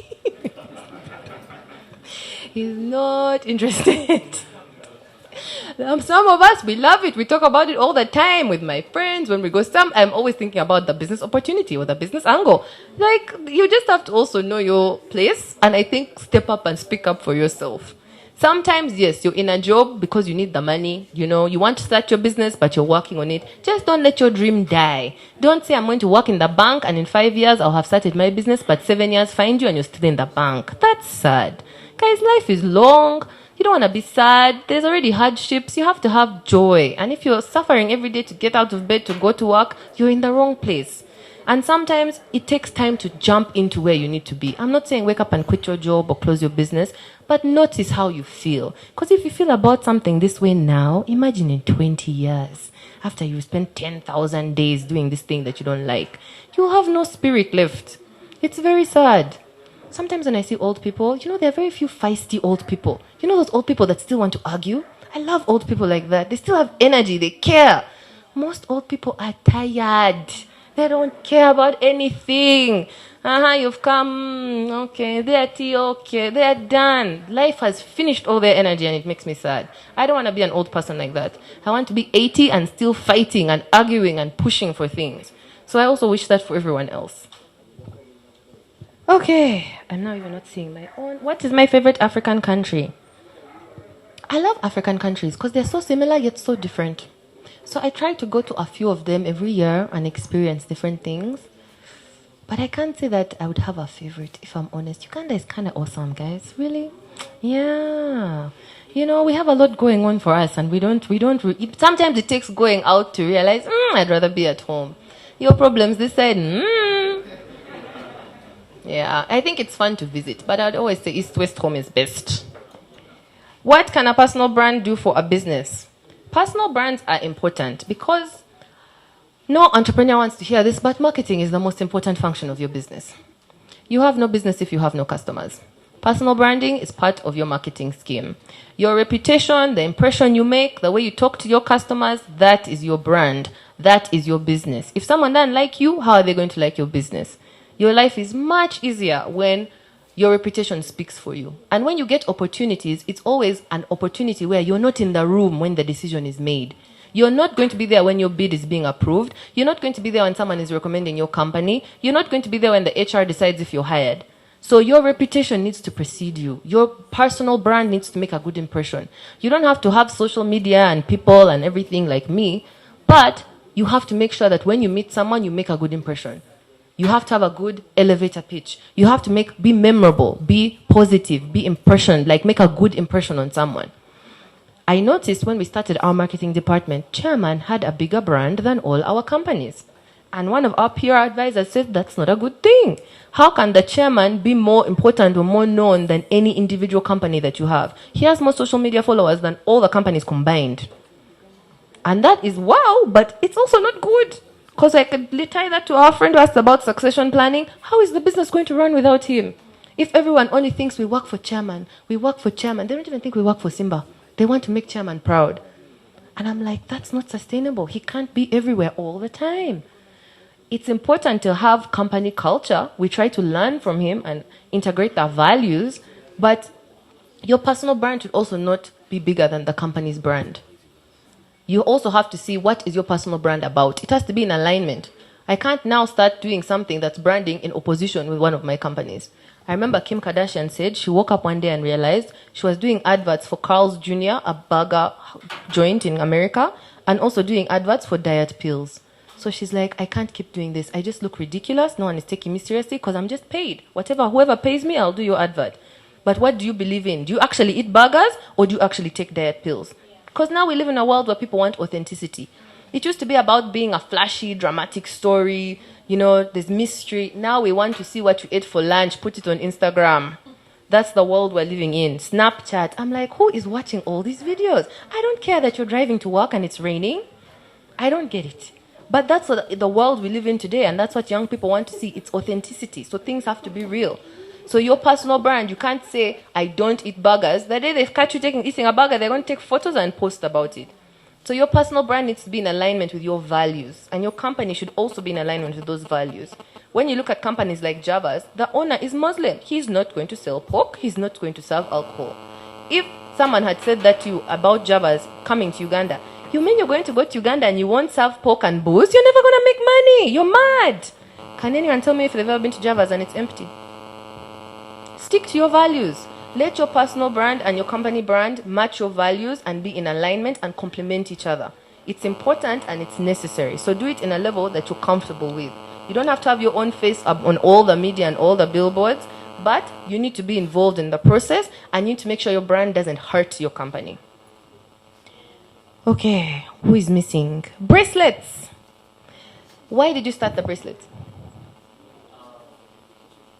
He's not interested. Some of us, we love it. We talk about it all the time with my friends. When we go I'm always thinking about the business opportunity or the business angle. Like, you just have to also know your place. And I think step up and speak up for yourself. Sometimes, yes, you're in a job because you need the money. You know, you want to start your business, but you're working on it. Just don't let your dream die. Don't say, I'm going to work in the bank and in 5 years I'll have started my business, but 7 years find you and you're still in the bank. That's sad. Guys, life is long. You don't want to be sad. There's already hardships. You have to have joy. And if you're suffering every day to get out of bed to go to work, you're in the wrong place. And sometimes it takes time to jump into where you need to be. I'm not saying wake up and quit your job or close your business, but notice how you feel. Because if you feel about something this way now, imagine in 20 years, after you spend 10,000 days doing this thing that you don't like, you'll have no spirit left. It's very sad. Sometimes when I see old people, there are very few feisty old people. Those old people that still want to argue? I love old people like that. They still have energy. They care. Most old people are tired. They don't care about anything. You've come. Okay, they're tea. Okay, they're done. Life has finished all their energy and it makes me sad. I don't want to be an old person like that. I want to be 80 and still fighting and arguing and pushing for things. So I also wish that for everyone else. Okay, I'm now even not seeing my own. What is my favorite African country? I love African countries because they're so similar yet so different. So I try to go to a few of them every year and experience different things. But I can't say that I would have a favorite, if I'm honest. Uganda is kind of awesome, guys. Really? Yeah. We have a lot going on for us, and sometimes it takes going out to realize, I'd rather be at home. Your problems this side, Yeah, I think it's fun to visit, but I'd always say East-West home is best. What can a personal brand do for a business? Personal brands are important because no entrepreneur wants to hear this, but marketing is the most important function of your business. You have no business if you have no customers. Personal branding is part of your marketing scheme. Your reputation, the impression you make, the way you talk to your customers, that is your brand. That is your business. If someone doesn't like you, how are they going to like your business? Your life is much easier when your reputation speaks for you. And when you get opportunities, it's always an opportunity where you're not in the room when the decision is made. You're not going to be there when your bid is being approved. You're not going to be there when someone is recommending your company. You're not going to be there when the HR decides if you're hired. So your reputation needs to precede you. Your personal brand needs to make a good impression. You don't have to have social media and people and everything like me, but you have to make sure that when you meet someone, you make a good impression. You have to have a good elevator pitch. You have to be memorable, be positive, be impressioned, make a good impression on someone. I noticed when we started our marketing department, chairman had a bigger brand than all our companies. And one of our PR advisors said that's not a good thing. How can the chairman be more important or more known than any individual company that you have? He has more social media followers than all the companies combined. And that is wow, but it's also not good. Because I could tie that to our friend who asked about succession planning. How is the business going to run without him? If everyone only thinks we work for chairman, they don't even think we work for Simba. They want to make chairman proud. And I'm like, that's not sustainable. He can't be everywhere all the time. It's important to have company culture. We try to learn from him and integrate our values, but your personal brand should also not be bigger than the company's brand. You also have to see what is your personal brand about. It has to be in alignment. I can't now start doing something that's branding in opposition with one of my companies. I remember Kim Kardashian said she woke up one day and realized she was doing adverts for Carl's Jr., a burger joint in America, and also doing adverts for diet pills. So she's like, I can't keep doing this. I just look ridiculous. No one is taking me seriously because I'm just paid. Whoever pays me, I'll do your advert. But what do you believe in? Do you actually eat burgers or do you actually take diet pills? Because now we live in a world where people want authenticity. It used to be about being a flashy, dramatic story. There's mystery. Now we want to see what you ate for lunch, put it on Instagram. That's the world we're living in. Snapchat. I'm like, who is watching all these videos? I don't care that you're driving to work and it's raining. I don't get it. But that's the world we live in today, and that's what young people want to see. It's authenticity. So things have to be real. So your personal brand, you can't say, I don't eat burgers. The day they catch you eating a burger, they're going to take photos and post about it. So your personal brand needs to be in alignment with your values. And your company should also be in alignment with those values. When you look at companies like Java's, the owner is Muslim. He's not going to sell pork. He's not going to serve alcohol. If someone had said that to you about Java's coming to Uganda, you mean you're going to go to Uganda and you won't serve pork and booze? You're never going to make money. You're mad. Can anyone tell me if they've ever been to Java's and it's empty? Stick to your values. Let your personal brand and your company brand match your values and be in alignment and complement each other. It's important and it's necessary. So do it in a level that you're comfortable with. You don't have to have your own face up on all the media and all the billboards, but you need to be involved in the process and you need to make sure your brand doesn't hurt your company. Okay, who is missing? Bracelets. Why did you start the bracelets?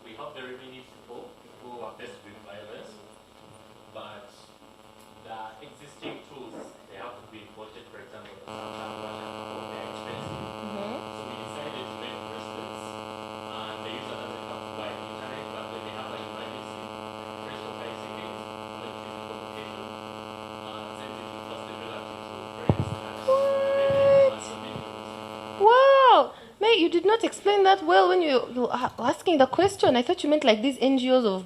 We have the remaining people who are best with wireless, but the existing tools, they have to be imported, for example, they're expensive. So we decided to make bracelets, and the user doesn't have to buy the internet, but when they have an emergency, first of 5 seconds, when physical location, send it to trusted relatives or friends. Wow, mate, you did not explain that well when you were asking the question. I thought you meant like these NGOs of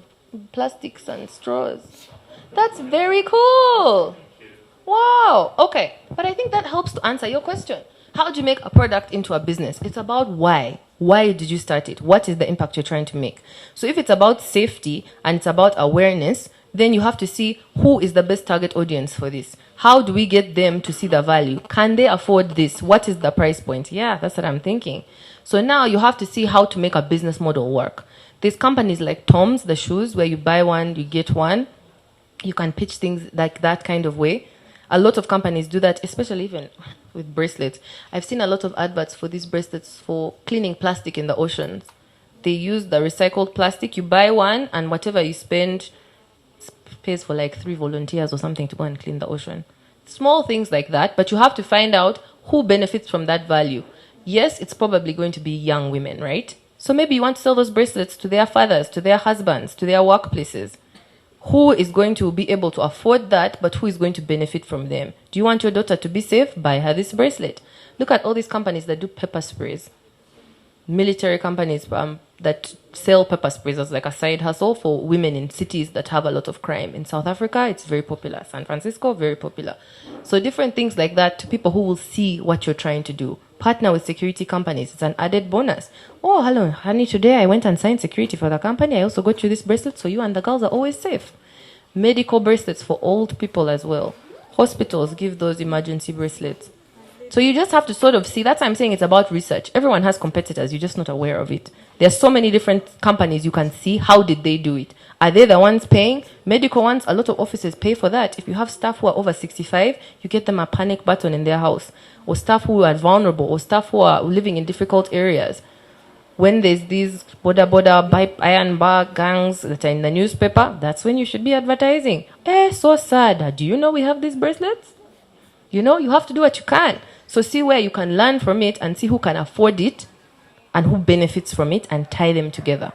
plastics and straws. That's very cool. Wow. Okay, but I think that helps to answer your question. How do you make a product into a business? It's about why. Why did you start it? What is the impact you're trying to make? So if it's about safety and it's about awareness, then you have to see who is the best target audience for this. How do we get them to see the value? Can they afford this? What is the price point? Yeah, that's what I'm thinking. So now you have to see how to make a business model work. There's companies like Tom's, the shoes, where you buy one, you get one. You can pitch things like that kind of way. A lot of companies do that, especially even with bracelets. I've seen a lot of adverts for these bracelets for cleaning plastic in the oceans. They use the recycled plastic. You buy one, and whatever you spend pays for like 3 volunteers or something to go and clean the ocean. Small things like that, but you have to find out who benefits from that value. Yes, it's probably going to be young women, right? So maybe you want to sell those bracelets to their fathers, to their husbands, to their workplaces. Who is going to be able to afford that, but who is going to benefit from them? Do you want your daughter to be safe? Buy her this bracelet. Look at all these companies that do pepper sprays. Military companies that sell pepper sprays as like a side hustle for women in cities that have a lot of crime. In South Africa, it's very popular. San Francisco, very popular. So different things like that to people who will see what you're trying to do. Partner with security companies. It's an added bonus. Oh, hello, honey, today I went and signed security for the company. I also got you this bracelet, so you and the girls are always safe. Medical bracelets for old people as well. Hospitals give those emergency bracelets. So you just have to sort of see. That's why I'm saying it's about research. Everyone has competitors. You're just not aware of it. There are so many different companies you can see. How did they do it? Are they the ones paying? Medical ones, a lot of offices pay for that. If you have staff who are over 65, you get them a panic button in their house. Or staff who are vulnerable, or staff who are living in difficult areas. When there's these border iron bar gangs that are in the newspaper, that's when you should be advertising. So sad. Do you know we have these bracelets? You know, you have to do what you can. So see where you can learn from it and see who can afford it and who benefits from it and tie them together.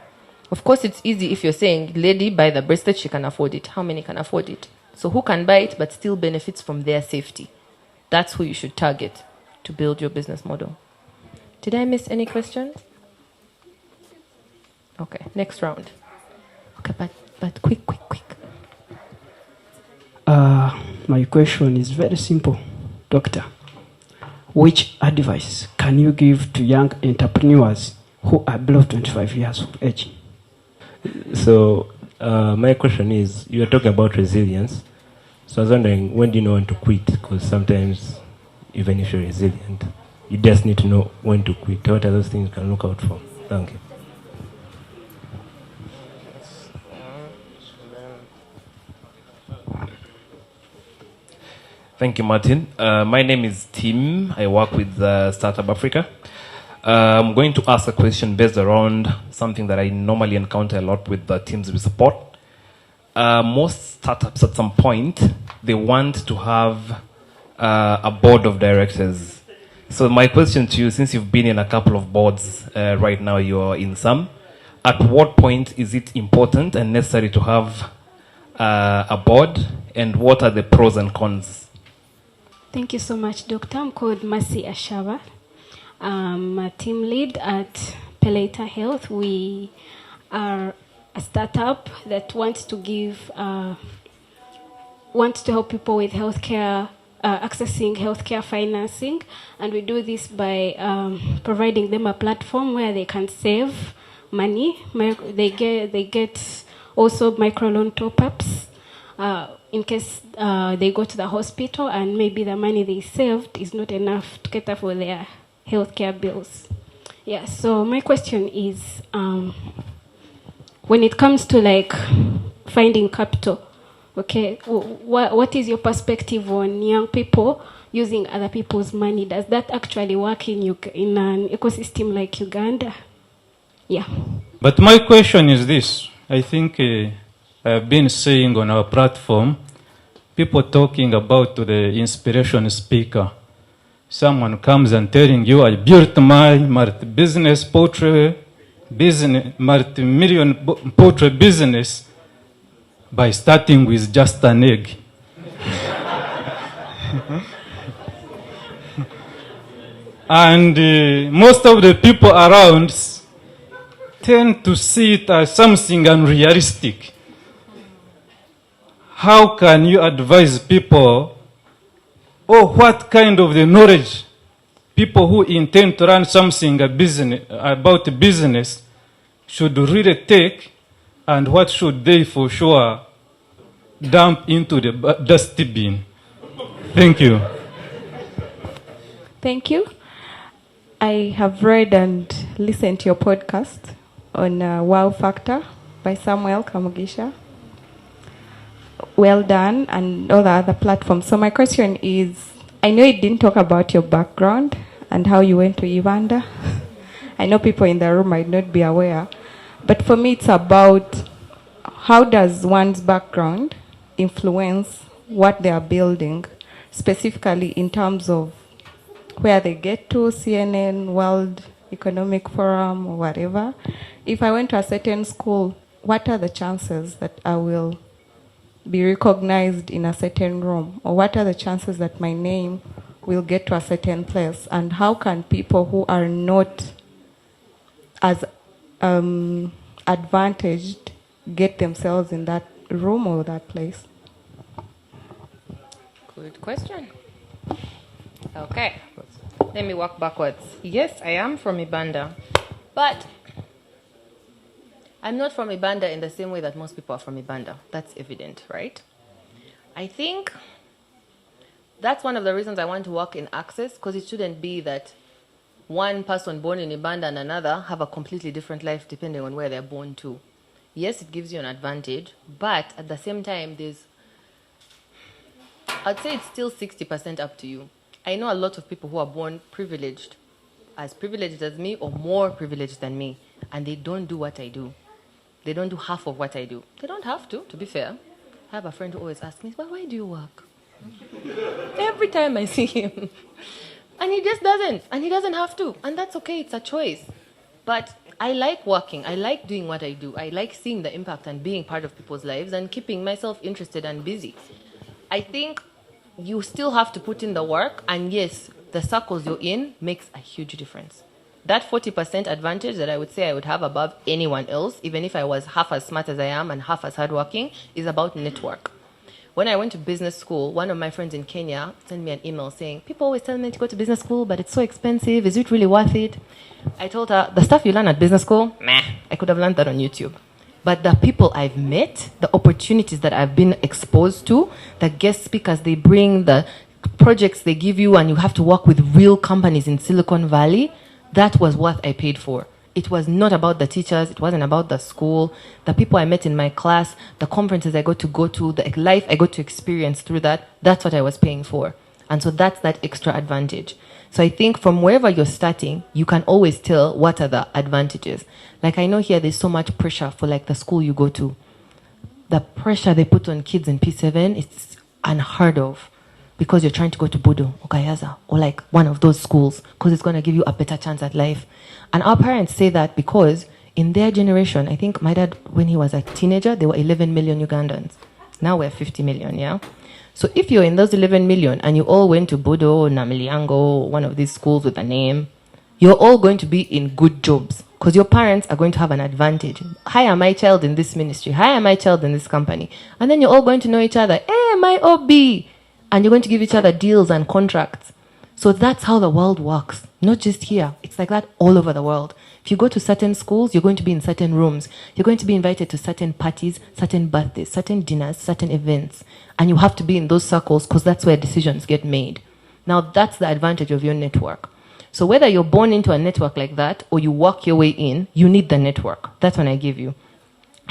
Of course, it's easy if you're saying, lady, buy the bracelet, she can afford it. How many can afford it? So who can buy it but still benefits from their safety? That's who you should target to build your business model. Did I miss any questions? Okay, next round. Okay, but quick. My question is very simple, Doctor. Which advice can you give to young entrepreneurs who are below 25 years of age? So, my question is, you are talking about resilience. So I was wondering, when do you know when to quit? Because sometimes, even if you're resilient, you just need to know when to quit. What are those things you can look out for? Thank you. Thank you, Martin. My name is Tim. I work with Startup Africa. I'm going to ask a question based around something that I normally encounter a lot with the teams we support. Most startups at some point, they want to have a board of directors. So my question to you, since you've been in a couple of boards, right now you're in some, at what point is it important and necessary to have a board, and what are the pros and cons? Thank you so much, Doctor. I'm called Mercy Ashava. I'm a team lead at Peleta Health. We are a startup that wants to help people with healthcare, accessing healthcare financing, and we do this by providing them a platform where they can save money. They get also microloan top-ups. In case they go to the hospital and maybe the money they saved is not enough to cater for their healthcare bills. Yeah, so my question is, when it comes to like finding capital, okay, what is your perspective on young people using other people's money? Does that actually work in an ecosystem like Uganda? Yeah. But my question is this. I think I've been saying on our platform, people talking about the inspiration speaker. Someone comes and telling you, I built my multi-business poultry business, multi-million poultry business by starting with just an egg. And most of the people around tend to see it as something unrealistic. How can you advise people, or what kind of the knowledge people who intend to run something about a business should really take, and what should they for sure dump into the dustbin? Thank you. Thank you. I have read and listened to your podcast on Wow Factor by Samuel Kamugisha. Well done, and all the other platforms. So my question is, I know you didn't talk about your background and how you went to Uganda. I know people in the room might not be aware, but for me it's about how does one's background influence what they are building, specifically in terms of where they get to, CNN, World Economic Forum, or whatever. If I went to a certain school, what are the chances that I will be recognized in a certain room? Or what are the chances that my name will get to a certain place? And how can people who are not as advantaged get themselves in that room or that place? Good question. Okay, let me walk backwards. Yes, I am from Uganda, but I'm not from Uganda in the same way that most people are from Uganda. That's evident, right? I think that's one of the reasons I want to work in access, because it shouldn't be that one person born in Uganda and another have a completely different life depending on where they're born to. Yes, it gives you an advantage, but at the same time, I'd say it's still 60% up to you. I know a lot of people who are born privileged as me or more privileged than me, and they don't do what I do. They don't do half of what I do. They don't have to be fair. I have a friend who always asks me, well, why do you work? Every time I see him. And he just doesn't. And he doesn't have to. And that's okay. It's a choice. But I like working. I like doing what I do. I like seeing the impact and being part of people's lives and keeping myself interested and busy. I think you still have to put in the work. And yes, the circles you're in makes a huge difference. That 40% advantage that I would say I would have above anyone else, even if I was half as smart as I am and half as hardworking, is about network. When I went to business school, one of my friends in Kenya sent me an email saying, people always tell me to go to business school, but it's so expensive. Is it really worth it? I told her, the stuff you learn at business school, I could have learned that on YouTube. But the people I've met, the opportunities that I've been exposed to, the guest speakers they bring, the projects they give you, and you have to work with real companies in Silicon Valley, that was what I paid for. It was not about the teachers. It wasn't about the school. The people I met in my class, the conferences I got to go to, the life I got to experience through that, that's what I was paying for. And so that's that extra advantage. So I think from wherever you're starting, you can always tell what are the advantages. Like I know here there's so much pressure for like the school you go to. The pressure they put on kids in P7, it's unheard of. Because you're trying to go to Budo or Kayaza or like one of those schools, because it's going to give you a better chance at life. And our parents say that because in their generation, I think my dad, when he was a teenager, there were 11 million Ugandans. Now we're 50 million, yeah? So if you're in those 11 million and you all went to Budo or Namiliango or one of these schools with a name, you're all going to be in good jobs because your parents are going to have an advantage. Hire my child in this ministry. Hire my child in this company. And then you're all going to know each other. Hey, my OB. And you're going to give each other deals and contracts. So that's how the world works. Not just here. It's like that all over the world. If you go to certain schools, you're going to be in certain rooms. You're going to be invited to certain parties, certain birthdays, certain dinners, certain events. And you have to be in those circles because that's where decisions get made. Now, that's the advantage of your network. So whether you're born into a network like that or you work your way in, you need the network. That's what I give you.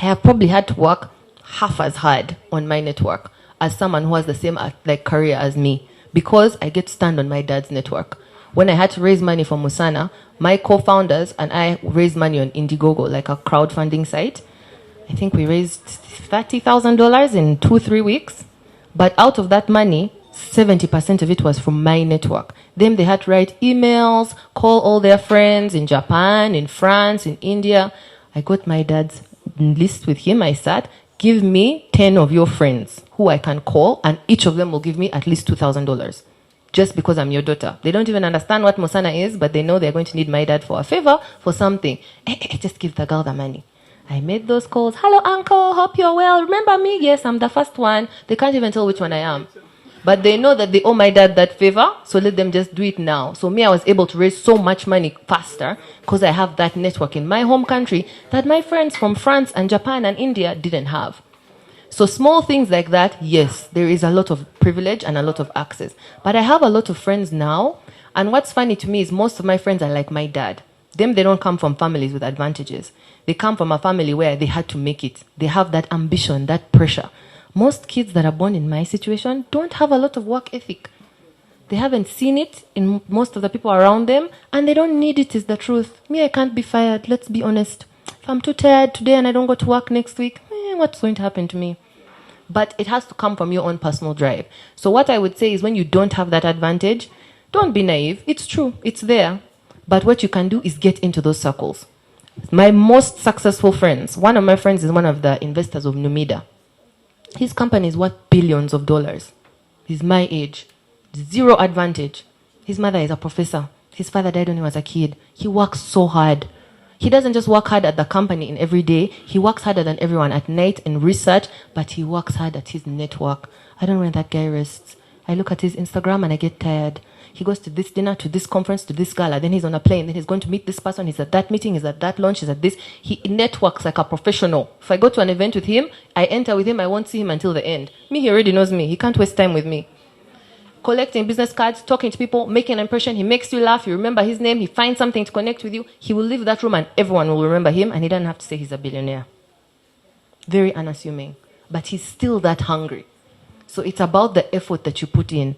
I have probably had to work half as hard on my network as someone who has the same career as me, because I get to stand on my dad's network. When I had to raise money for Musana, my co-founders and I raised money on Indiegogo, like a crowdfunding site. I think we raised $30,000 in 2-3 weeks. But out of that money, 70% of it was from my network. Then they had to write emails, call all their friends in Japan, in France, in India. I got my dad's list with him. I sat, give me 10 of your friends who I can call, and each of them will give me at least $2,000. Just because I'm your daughter. They don't even understand what Musana is, but they know they're going to need my dad for a favor, for something. Just give the girl the money. I made those calls. Hello, uncle. Hope you're well. Remember me? Yes, I'm the first one. They can't even tell which one I am. But they know that they owe my dad that favor, so let them just do it now. So me, I was able to raise so much money faster because I have that network in my home country that my friends from France and Japan and India didn't have. So small things like that, yes, there is a lot of privilege and a lot of access. But I have a lot of friends now, and what's funny to me is most of my friends are like my dad. Them, they don't come from families with advantages. They come from a family where they had to make it. They have that ambition, that pressure. Most kids that are born in my situation don't have a lot of work ethic. They haven't seen it in most of the people around them, and they don't need it, is the truth. Me, I can't be fired, let's be honest. If I'm too tired today and I don't go to work next week, what's going to happen to me? But it has to come from your own personal drive. So what I would say is when you don't have that advantage, don't be naive. It's true, it's there. But what you can do is get into those circles. My most successful friends, one of my friends is one of the investors of Numida. His company is worth billions of dollars. He's my age. Zero advantage. His mother is a professor. His father died when he was a kid. He works so hard. He doesn't just work hard at the company in every day. He works harder than everyone at night in research, but he works hard at his network. I don't know when that guy rests. I look at his Instagram and I get tired. He goes to this dinner, to this conference, to this gala. Then he's on a plane. Then he's going to meet this person. He's at that meeting. He's at that lunch. He's at this. He networks like a professional. If I go to an event with him, I enter with him. I won't see him until the end. Me, he already knows me. He can't waste time with me. Collecting business cards, talking to people, making an impression. He makes you laugh. You remember his name. He finds something to connect with you. He will leave that room and everyone will remember him, and he doesn't have to say he's a billionaire. Very unassuming. But he's still that hungry. So it's about the effort that you put in.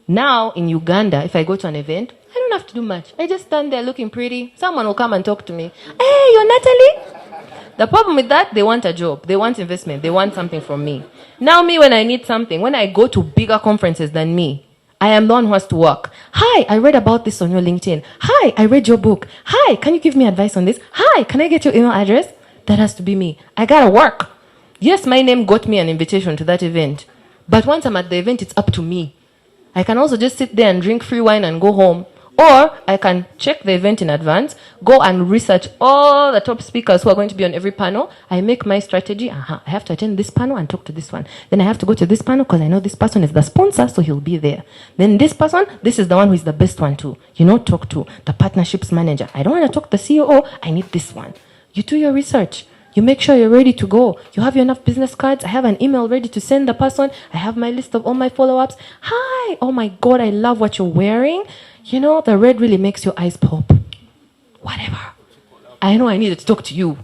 Now, in Uganda, if I go to an event, I don't have to do much. I just stand there looking pretty. Someone will come and talk to me. Hey, you're Nataliey? The problem with that, they want a job. They want investment. They want something from me. Now me, when I need something, when I go to bigger conferences than me, I am the one who has to work. Hi, I read about this on your LinkedIn. Hi, I read your book. Hi, can you give me advice on this? Hi, can I get your email address? That has to be me. I gotta work. Yes, my name got me an invitation to that event. But once I'm at the event, it's up to me. I can also just sit there and drink free wine and go home. Or I can check the event in advance, go and research all the top speakers who are going to be on every panel. I make my strategy. I have to attend this panel and talk to this one. Then I have to go to this panel because I know this person is the sponsor, so he'll be there. Then this person, this is the one who is the best one too. Talk to the partnerships manager. I don't want to talk to the COO. I need this one. You do your research. You make sure you're ready to go. You have enough business cards. I have an email ready to send the person. I have my list of all my follow-ups. Hi. Oh my God, I love what you're wearing. The red really makes your eyes pop. Whatever. I know I needed to talk to you.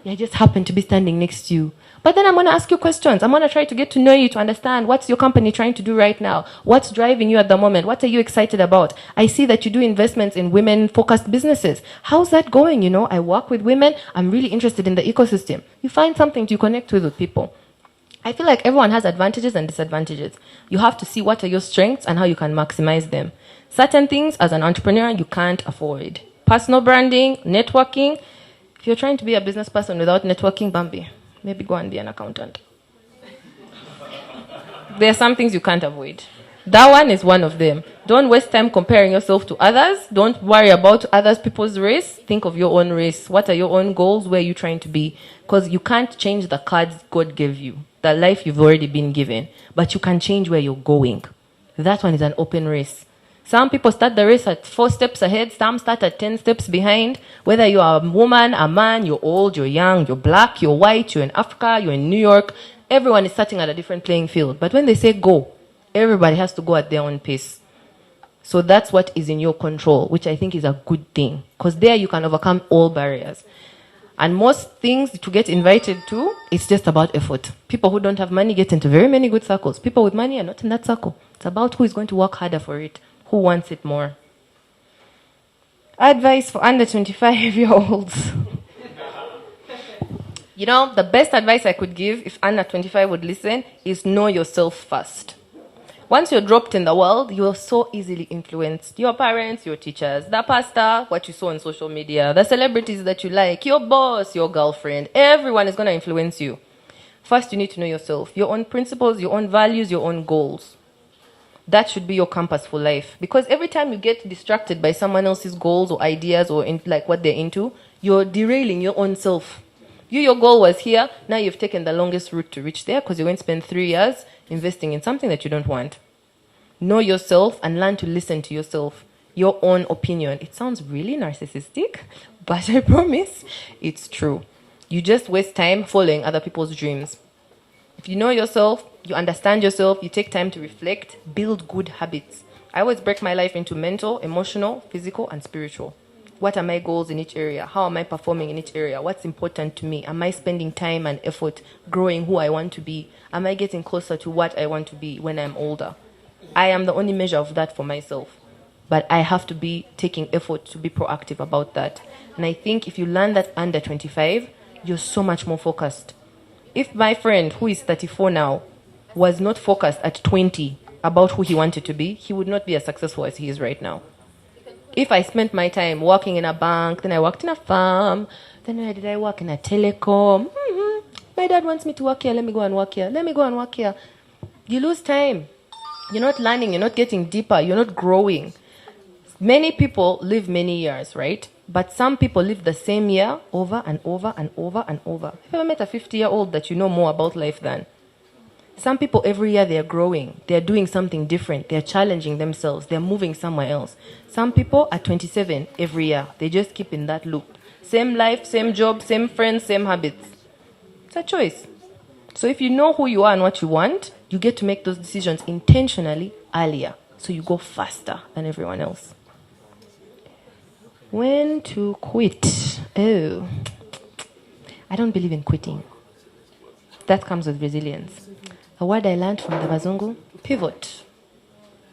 I just happened to be standing next to you. But then I'm going to ask you questions. I'm going to try to get to know you, to understand what's your company trying to do right now. What's driving you at the moment? What are you excited about? I see that you do investments in women-focused businesses. How's that going? I work with women. I'm really interested in the ecosystem. You find something to connect with people. I feel like everyone has advantages and disadvantages. You have to see what are your strengths and how you can maximize them. Certain things, as an entrepreneur, you can't avoid. Personal branding, networking. If you're trying to be a business person without networking, Bambi, maybe go and be an accountant. There are some things you can't avoid. That one is one of them. Don't waste time comparing yourself to others. Don't worry about other people's race. Think of your own race. What are your own goals? Where are you trying to be? Because you can't change the cards God gave you, the life you've already been given. But you can change where you're going. That one is an open race. Some people start the race at 4 steps ahead. Some start at 10 steps behind. Whether you are a woman, a man, you're old, you're young, you're black, you're white, you're in Africa, you're in New York. Everyone is starting at a different playing field. But when they say go, everybody has to go at their own pace. So that's what is in your control, which I think is a good thing. Because there you can overcome all barriers. And most things to get invited to, it's just about effort. People who don't have money get into very many good circles. People with money are not in that circle. It's about who is going to work harder for it, who wants it more. Advice for under 25-year-olds. You know, the best advice I could give if under 25 would listen is know yourself first. Once you're dropped in the world, you're so easily influenced. Your parents, your teachers, the pastor, what you saw on social media, the celebrities that you like, your boss, your girlfriend, everyone is going to influence you. First, you need to know yourself, your own principles, your own values, your own goals. That should be your compass for life. Because every time you get distracted by someone else's goals or ideas or like what they're into, you're derailing your own self. Your goal was here, now you've taken the longest route to reach there because you're going to spend 3 years investing in something that you don't want. Know yourself and learn to listen to yourself, your own opinion. It sounds really narcissistic, but I promise it's true. You just waste time following other people's dreams. If you know yourself, you understand yourself, you take time to reflect, build good habits. I always break my life into mental, emotional, physical, and spiritual. What are my goals in each area? How am I performing in each area? What's important to me? Am I spending time and effort growing who I want to be? Am I getting closer to what I want to be when I'm older? I am the only measure of that for myself. But I have to be taking effort to be proactive about that. And I think if you learn that under 25, you're so much more focused. If my friend, who is 34 now, was not focused at 20 about who he wanted to be, he would not be as successful as he is right now. If I spent my time working in a bank, then I worked in a farm, then where did I work? In a telecom. My dad wants me to work here, let me go and work here. Let me go and work here. You lose time. You're not learning, you're not getting deeper, you're not growing. Many people live many years, right? But some people live the same year over and over and over and over. Have you ever met a 50-year-old that you know more about life than? Some people every year they're growing, they're doing something different, they're challenging themselves, they're moving somewhere else. Some people at 27 every year, they just keep in that loop. Same life, same job, same friends, same habits. It's a choice. So if you know who you are and what you want, you get to make those decisions intentionally earlier. So you go faster than everyone else. When to quit? Oh, I don't believe in quitting. That comes with resilience. A word I learned from the Bazungu, pivot.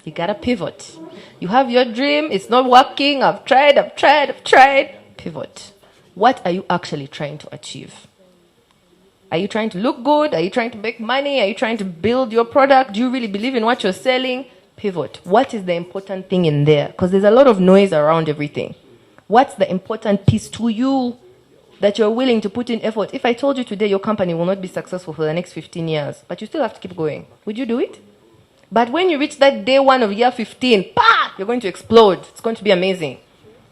You gotta pivot. You have your dream, it's not working, I've tried. Pivot. What are you actually trying to achieve? Are you trying to look good? Are you trying to make money? Are you trying to build your product? Do you really believe in what you're selling? Pivot. What is the important thing in there? Because there's a lot of noise around everything. What's the important piece to you that you're willing to put in effort? If I told you today your company will not be successful for the next 15 years, but you still have to keep going, would you do it? But when you reach that day 1 of year 15, you're going to explode. It's going to be amazing.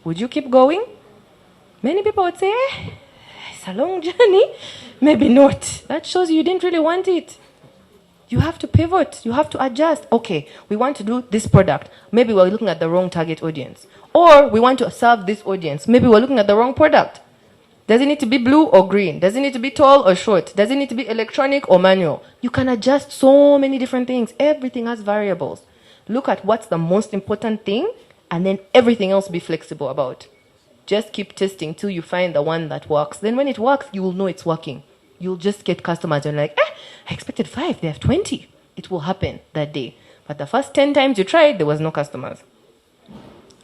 Would you keep going? Many people would say, it's a long journey. Maybe not. That shows you didn't really want it. You have to pivot. You have to adjust. Okay, we want to do this product. Maybe we're looking at the wrong target audience. Or we want to serve this audience. Maybe we're looking at the wrong product. Does it need to be blue or green? Does it need to be tall or short? Does it need to be electronic or manual? You can adjust so many different things. Everything has variables. Look at what's the most important thing, and then everything else be flexible about. Just keep testing till you find the one that works. Then when it works, you will know it's working. You'll just get customers and you're like, I expected 5, they have 20. It will happen that day. But the first 10 times you tried, there was no customers.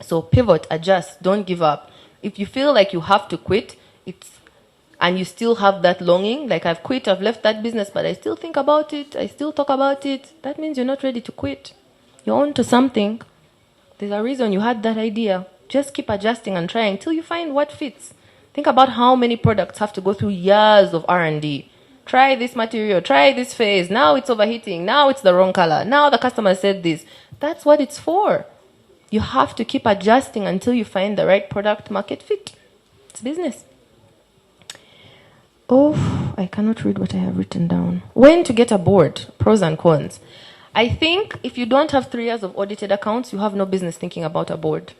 So pivot, adjust, don't give up. If you feel like you have to quit, and you still have that longing, like I've quit, I've left that business, but I still think about it, I still talk about it, that means you're not ready to quit. You're on to something. There's a reason you had that idea. Just keep adjusting and trying till you find what fits. Think about how many products have to go through years of R&D. Try this material, try this phase, now it's overheating, now it's the wrong color, now the customer said this. That's what it's for. You have to keep adjusting until you find the right product market fit. It's business. Oh, I cannot read what I have written down. When to get a board, pros and cons. I think if you don't have 3 years of audited accounts, you have no business thinking about a board.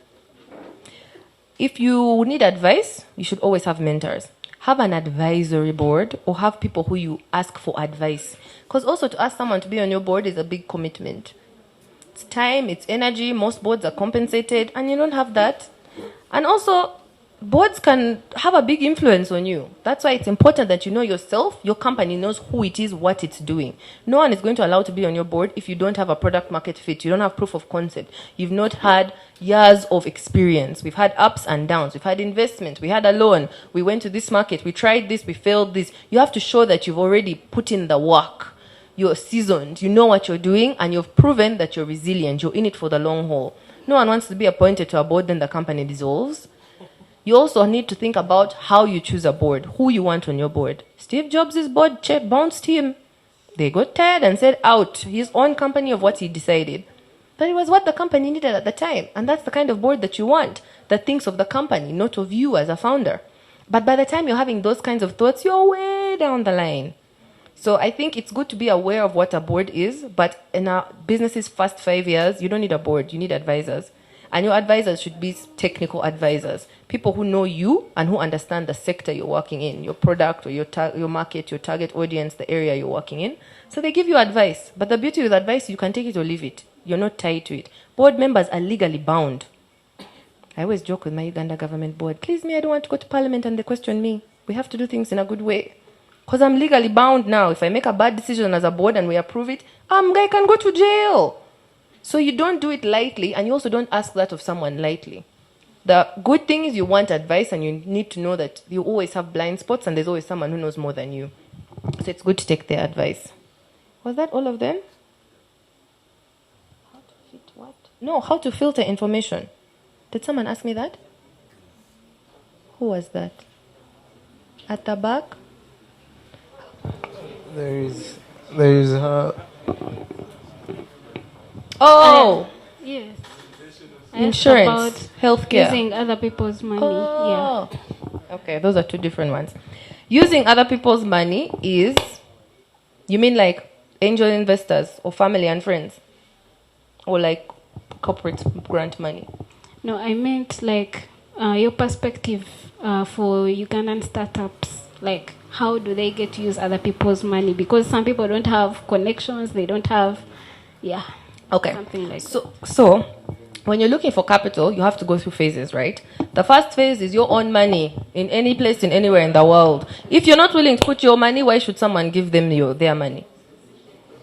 If you need advice, you should always have mentors. Have an advisory board or have people who you ask for advice. Because also to ask someone to be on your board is a big commitment. It's time, it's energy, most boards are compensated, and you don't have that. And also, boards can have a big influence on you. That's why it's important that you know yourself, your company knows who it is, what it's doing. No one is going to allow to be on your board if you don't have a product market fit. You don't have proof of concept. You've not had years of experience. We've had ups and downs. We've had investment. We had a loan. We went to this market. We tried this. We failed this. You have to show that you've already put in the work. You're seasoned. You know what you're doing, and you've proven that you're resilient. You're in it for the long haul. No one wants to be appointed to a board, then the company dissolves. You also need to think about how you choose a board, who you want on your board. Steve Jobs' board bounced him. They got tired and said out. His own company of what he decided. But it was what the company needed at the time. And that's the kind of board that you want, that thinks of the company, not of you as a founder. But by the time you're having those kinds of thoughts, you're way down the line. So I think it's good to be aware of what a board is, but in a business's first 5 years, you don't need a board, you need advisors. And your advisors should be technical advisors, people who know you and who understand the sector you're working in, your product or your market, your target audience, the area you're working in. So they give you advice. But the beauty with advice, you can take it or leave it. You're not tied to it. Board members are legally bound. I always joke with my Uganda government board, please me, I don't want to go to parliament and they question me. We have to do things in a good way. Because I'm legally bound now. If I make a bad decision as a board and we approve it, I can go to jail. So you don't do it lightly, and you also don't ask that of someone lightly. The good thing is you want advice, and you need to know that you always have blind spots, and there's always someone who knows more than you. So it's good to take their advice. Was that all of them? How to fit what? No, how to filter information. Did someone ask me that? Who was that? At the back? There is Oh! Yes. Insurance, healthcare. Using other people's money. Oh. Yeah. Okay, those are two different ones. Using other people's money is, you mean like angel investors or family and friends? Or like corporate grant money? No, I meant like your perspective for Ugandan startups. Like, how do they get to use other people's money? Because some people don't have connections, they don't have, okay. Something like So, when you're looking for capital, you have to go through phases, right? The first phase is your own money in any place, in anywhere in the world. If you're not willing to put your money, why should someone give them their money?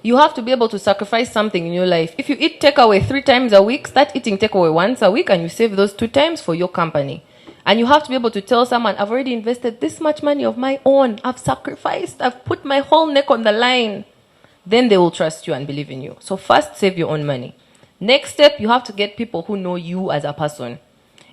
You have to be able to sacrifice something in your life. If you eat takeaway 3 times a week, start eating takeaway once a week, and you save those 2 times for your company. And you have to be able to tell someone, I've already invested this much money of my own. I've sacrificed. I've put my whole neck on the line. Then they will trust you and believe in you. So first, save your own money. Next step, you have to get people who know you as a person.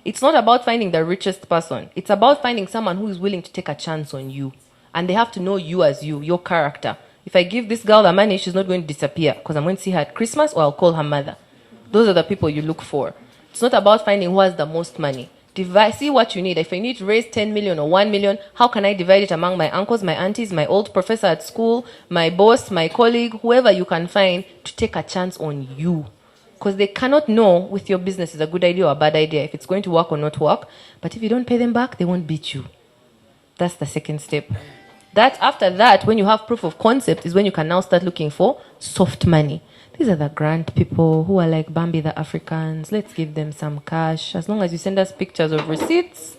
It's not about finding the richest person. It's about finding someone who is willing to take a chance on you. And they have to know you as you, your character. If I give this girl the money, she's not going to disappear because I'm going to see her at Christmas or I'll call her mother. Those are the people you look for. It's not about finding who has the most money. See what you need. If I need to raise 10 million or 1 million, how can I divide it among my uncles, my aunties, my old professor at school, my boss, my colleague, whoever you can find to take a chance on you? Because they cannot know with your business is a good idea or a bad idea, if it's going to work or not work. But if you don't pay them back, they won't beat you. That's the second step. After that, when you have proof of concept, is when you can now start looking for soft money. These are the grant people who are like Bambi the Africans. Let's give them some cash. As long as you send us pictures of receipts,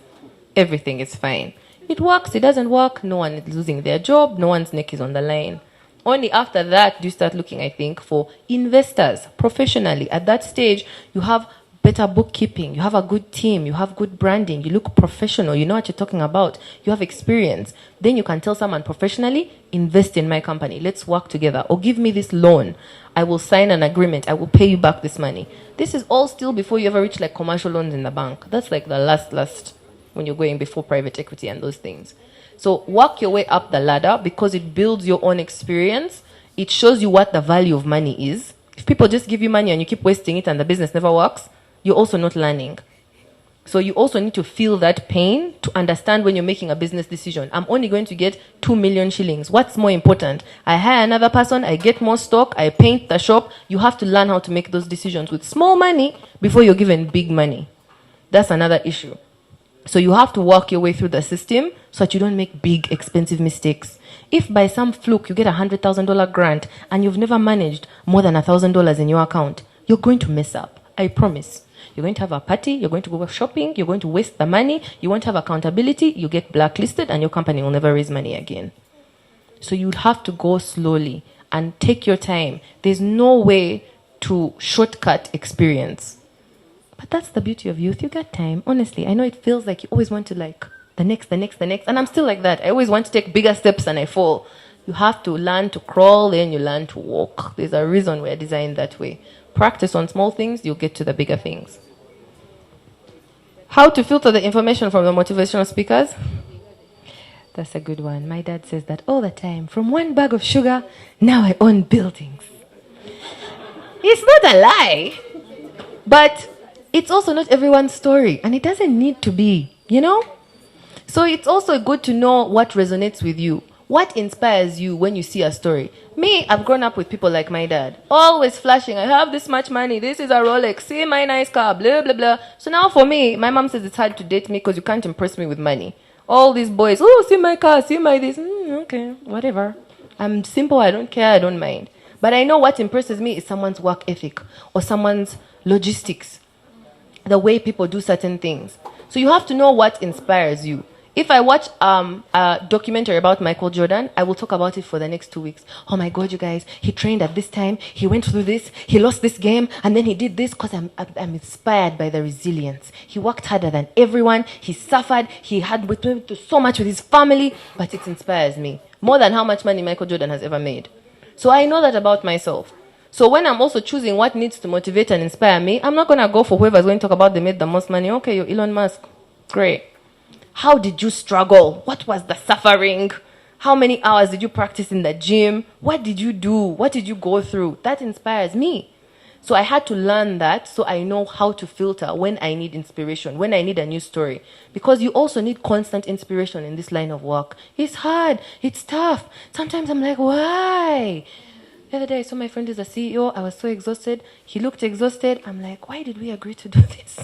everything is fine. It works, it doesn't work, no one is losing their job, no one's neck is on the line. Only after that do you start looking, I think, for investors professionally. At that stage, you have better bookkeeping, you have a good team, you have good branding, you look professional, you know what you're talking about, you have experience. Then you can tell someone professionally, invest in my company, let's work together, or give me this loan. I will sign an agreement, I will pay you back this money. This is all still before you ever reach like commercial loans in the bank. That's like the last when you're going before private equity and those things. So work your way up the ladder because it builds your own experience. It shows you what the value of money is. If people just give you money and you keep wasting it and the business never works, you're also not learning. So you also need to feel that pain to understand when you're making a business decision. I'm only going to get 2 million shillings. What's more important? I hire another person, I get more stock, I paint the shop. You have to learn how to make those decisions with small money before you're given big money. That's another issue. So you have to work your way through the system so that you don't make big, expensive mistakes. If by some fluke you get $100,000 grant and you've never managed more than $1,000 in your account, you're going to mess up. I promise. You're going to have a party, you're going to go shopping, you're going to waste the money, you won't have accountability, you get blacklisted, and your company will never raise money again. So you'd have to go slowly and take your time. There's no way to shortcut experience. But that's the beauty of youth. You got time. Honestly, I know it feels like you always want to the next. And I'm still like that. I always want to take bigger steps and I fall. You have to learn to crawl, then you learn to walk. There's a reason we're designed that way. Practice on small things, you'll get to the bigger things. How to filter the information from the motivational speakers? That's a good one. My dad says that all the time. From one bag of sugar, now I own buildings. It's not a lie. But it's also not everyone's story. And it doesn't need to be, So it's also good to know what resonates with you. What inspires you when you see a story? Me, I've grown up with people like my dad. Always flashing, I have this much money, this is a Rolex, see my nice car, blah, blah, blah. So now for me, my mom says it's hard to date me because you can't impress me with money. All these boys, oh, see my car, see my this. Okay, whatever. I'm simple, I don't care, I don't mind. But I know what impresses me is someone's work ethic or someone's logistics, the way people do certain things. So you have to know what inspires you. If I watch a documentary about Michael Jordan, I will talk about it for the next 2 weeks. Oh my God, you guys, he trained at this time, he went through this, he lost this game, and then he did this because I'm inspired by the resilience. He worked harder than everyone, he suffered, he had to so much with his family, but it inspires me. More than how much money Michael Jordan has ever made. So I know that about myself. So when I'm also choosing what needs to motivate and inspire me, I'm not going to go for whoever's going to talk about they made the most money. Okay, you're Elon Musk. Great. How did you struggle? What was the suffering? How many hours did you practice in the gym? What did you do? What did you go through? That inspires me. So I had to learn that so I know how to filter when I need inspiration, when I need a new story. Because you also need constant inspiration in this line of work. It's hard. It's tough. Sometimes I'm like, why? The other day I saw my friend who's a CEO. I was so exhausted. He looked exhausted. I'm like, why did we agree to do this?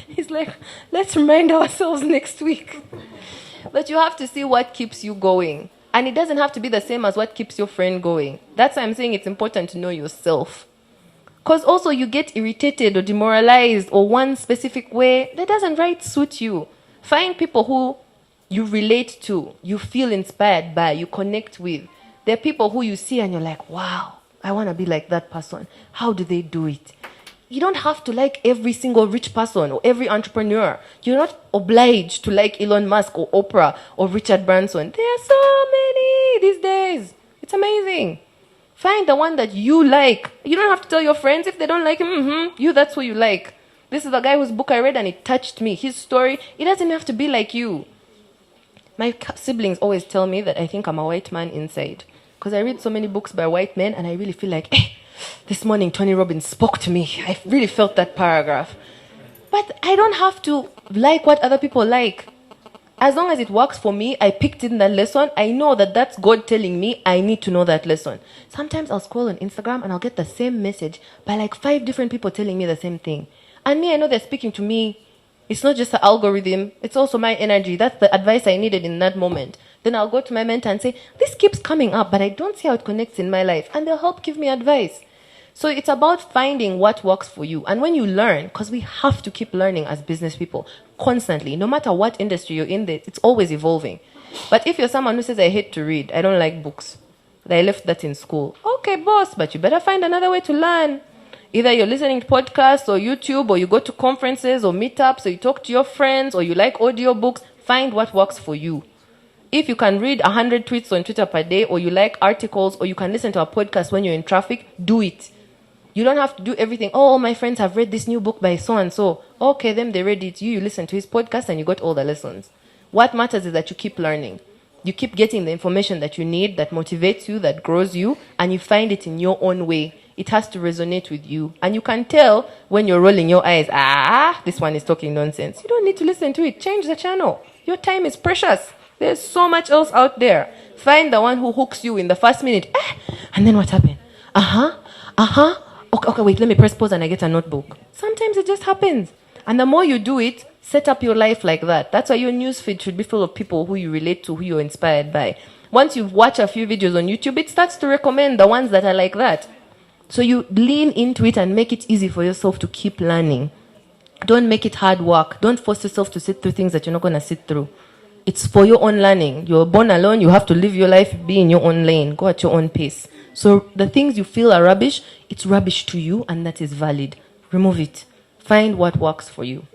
He's like, let's remind ourselves next week. But you have to see what keeps you going. And it doesn't have to be the same as what keeps your friend going. That's why I'm saying it's important to know yourself. Because also you get irritated or demoralized or one specific way that doesn't right suit you. Find people who you relate to, you feel inspired by, you connect with. There are people who you see and you're like, wow, I want to be like that person. How do they do it? You don't have to like every single rich person or every entrepreneur. You're not obliged to like Elon Musk or Oprah or Richard Branson. There are so many these days. It's amazing. Find the one that you like. You don't have to tell your friends if they don't like him. You, that's who you like. This is the guy whose book I read and it touched me. His story, it doesn't have to be like you. My siblings always tell me that I think I'm a white man inside. Because I read so many books by white men and I really feel like, this morning, Tony Robbins spoke to me. I really felt that paragraph. But I don't have to like what other people like. As long as it works for me, I picked in that lesson. I know that that's God telling me I need to know that lesson. Sometimes I'll scroll on Instagram and I'll get the same message by like 5 different people telling me the same thing. And me, I know they're speaking to me. It's not just the algorithm. It's also my energy. That's the advice I needed in that moment. Then I'll go to my mentor and say, this keeps coming up, but I don't see how it connects in my life. And they'll help give me advice. So it's about finding what works for you. And when you learn, because we have to keep learning as business people constantly, no matter what industry you're in, it's always evolving. But if you're someone who says, I hate to read, I don't like books, I left that in school. Okay, boss, but you better find another way to learn. Either you're listening to podcasts or YouTube, or you go to conferences or meetups, or you talk to your friends, or you like audiobooks. Find what works for you. If you can read 100 tweets on Twitter per day, or you like articles, or you can listen to a podcast when you're in traffic, do it. You don't have to do everything. Oh, my friends have read this new book by so-and-so. Okay, then they read it. You listen to his podcast and you got all the lessons. What matters is that you keep learning. You keep getting the information that you need, that motivates you, that grows you, and you find it in your own way. It has to resonate with you. And you can tell when you're rolling your eyes, this one is talking nonsense. You don't need to listen to it. Change the channel. Your time is precious. There's so much else out there. Find the one who hooks you in the first minute. And then what happened? Okay, wait, let me press pause and I get a notebook. Sometimes it just happens. And the more you do it, set up your life like that. That's why your newsfeed should be full of people who you relate to, who you're inspired by. Once you watch a few videos on YouTube, it starts to recommend the ones that are like that. So you lean into it and make it easy for yourself to keep learning. Don't make it hard work. Don't force yourself to sit through things that you're not going to sit through. It's for your own learning. You're born alone. You have to live your life, be in your own lane, go at your own pace. So the things you feel are rubbish, it's rubbish to you, and that is valid. Remove it. Find what works for you.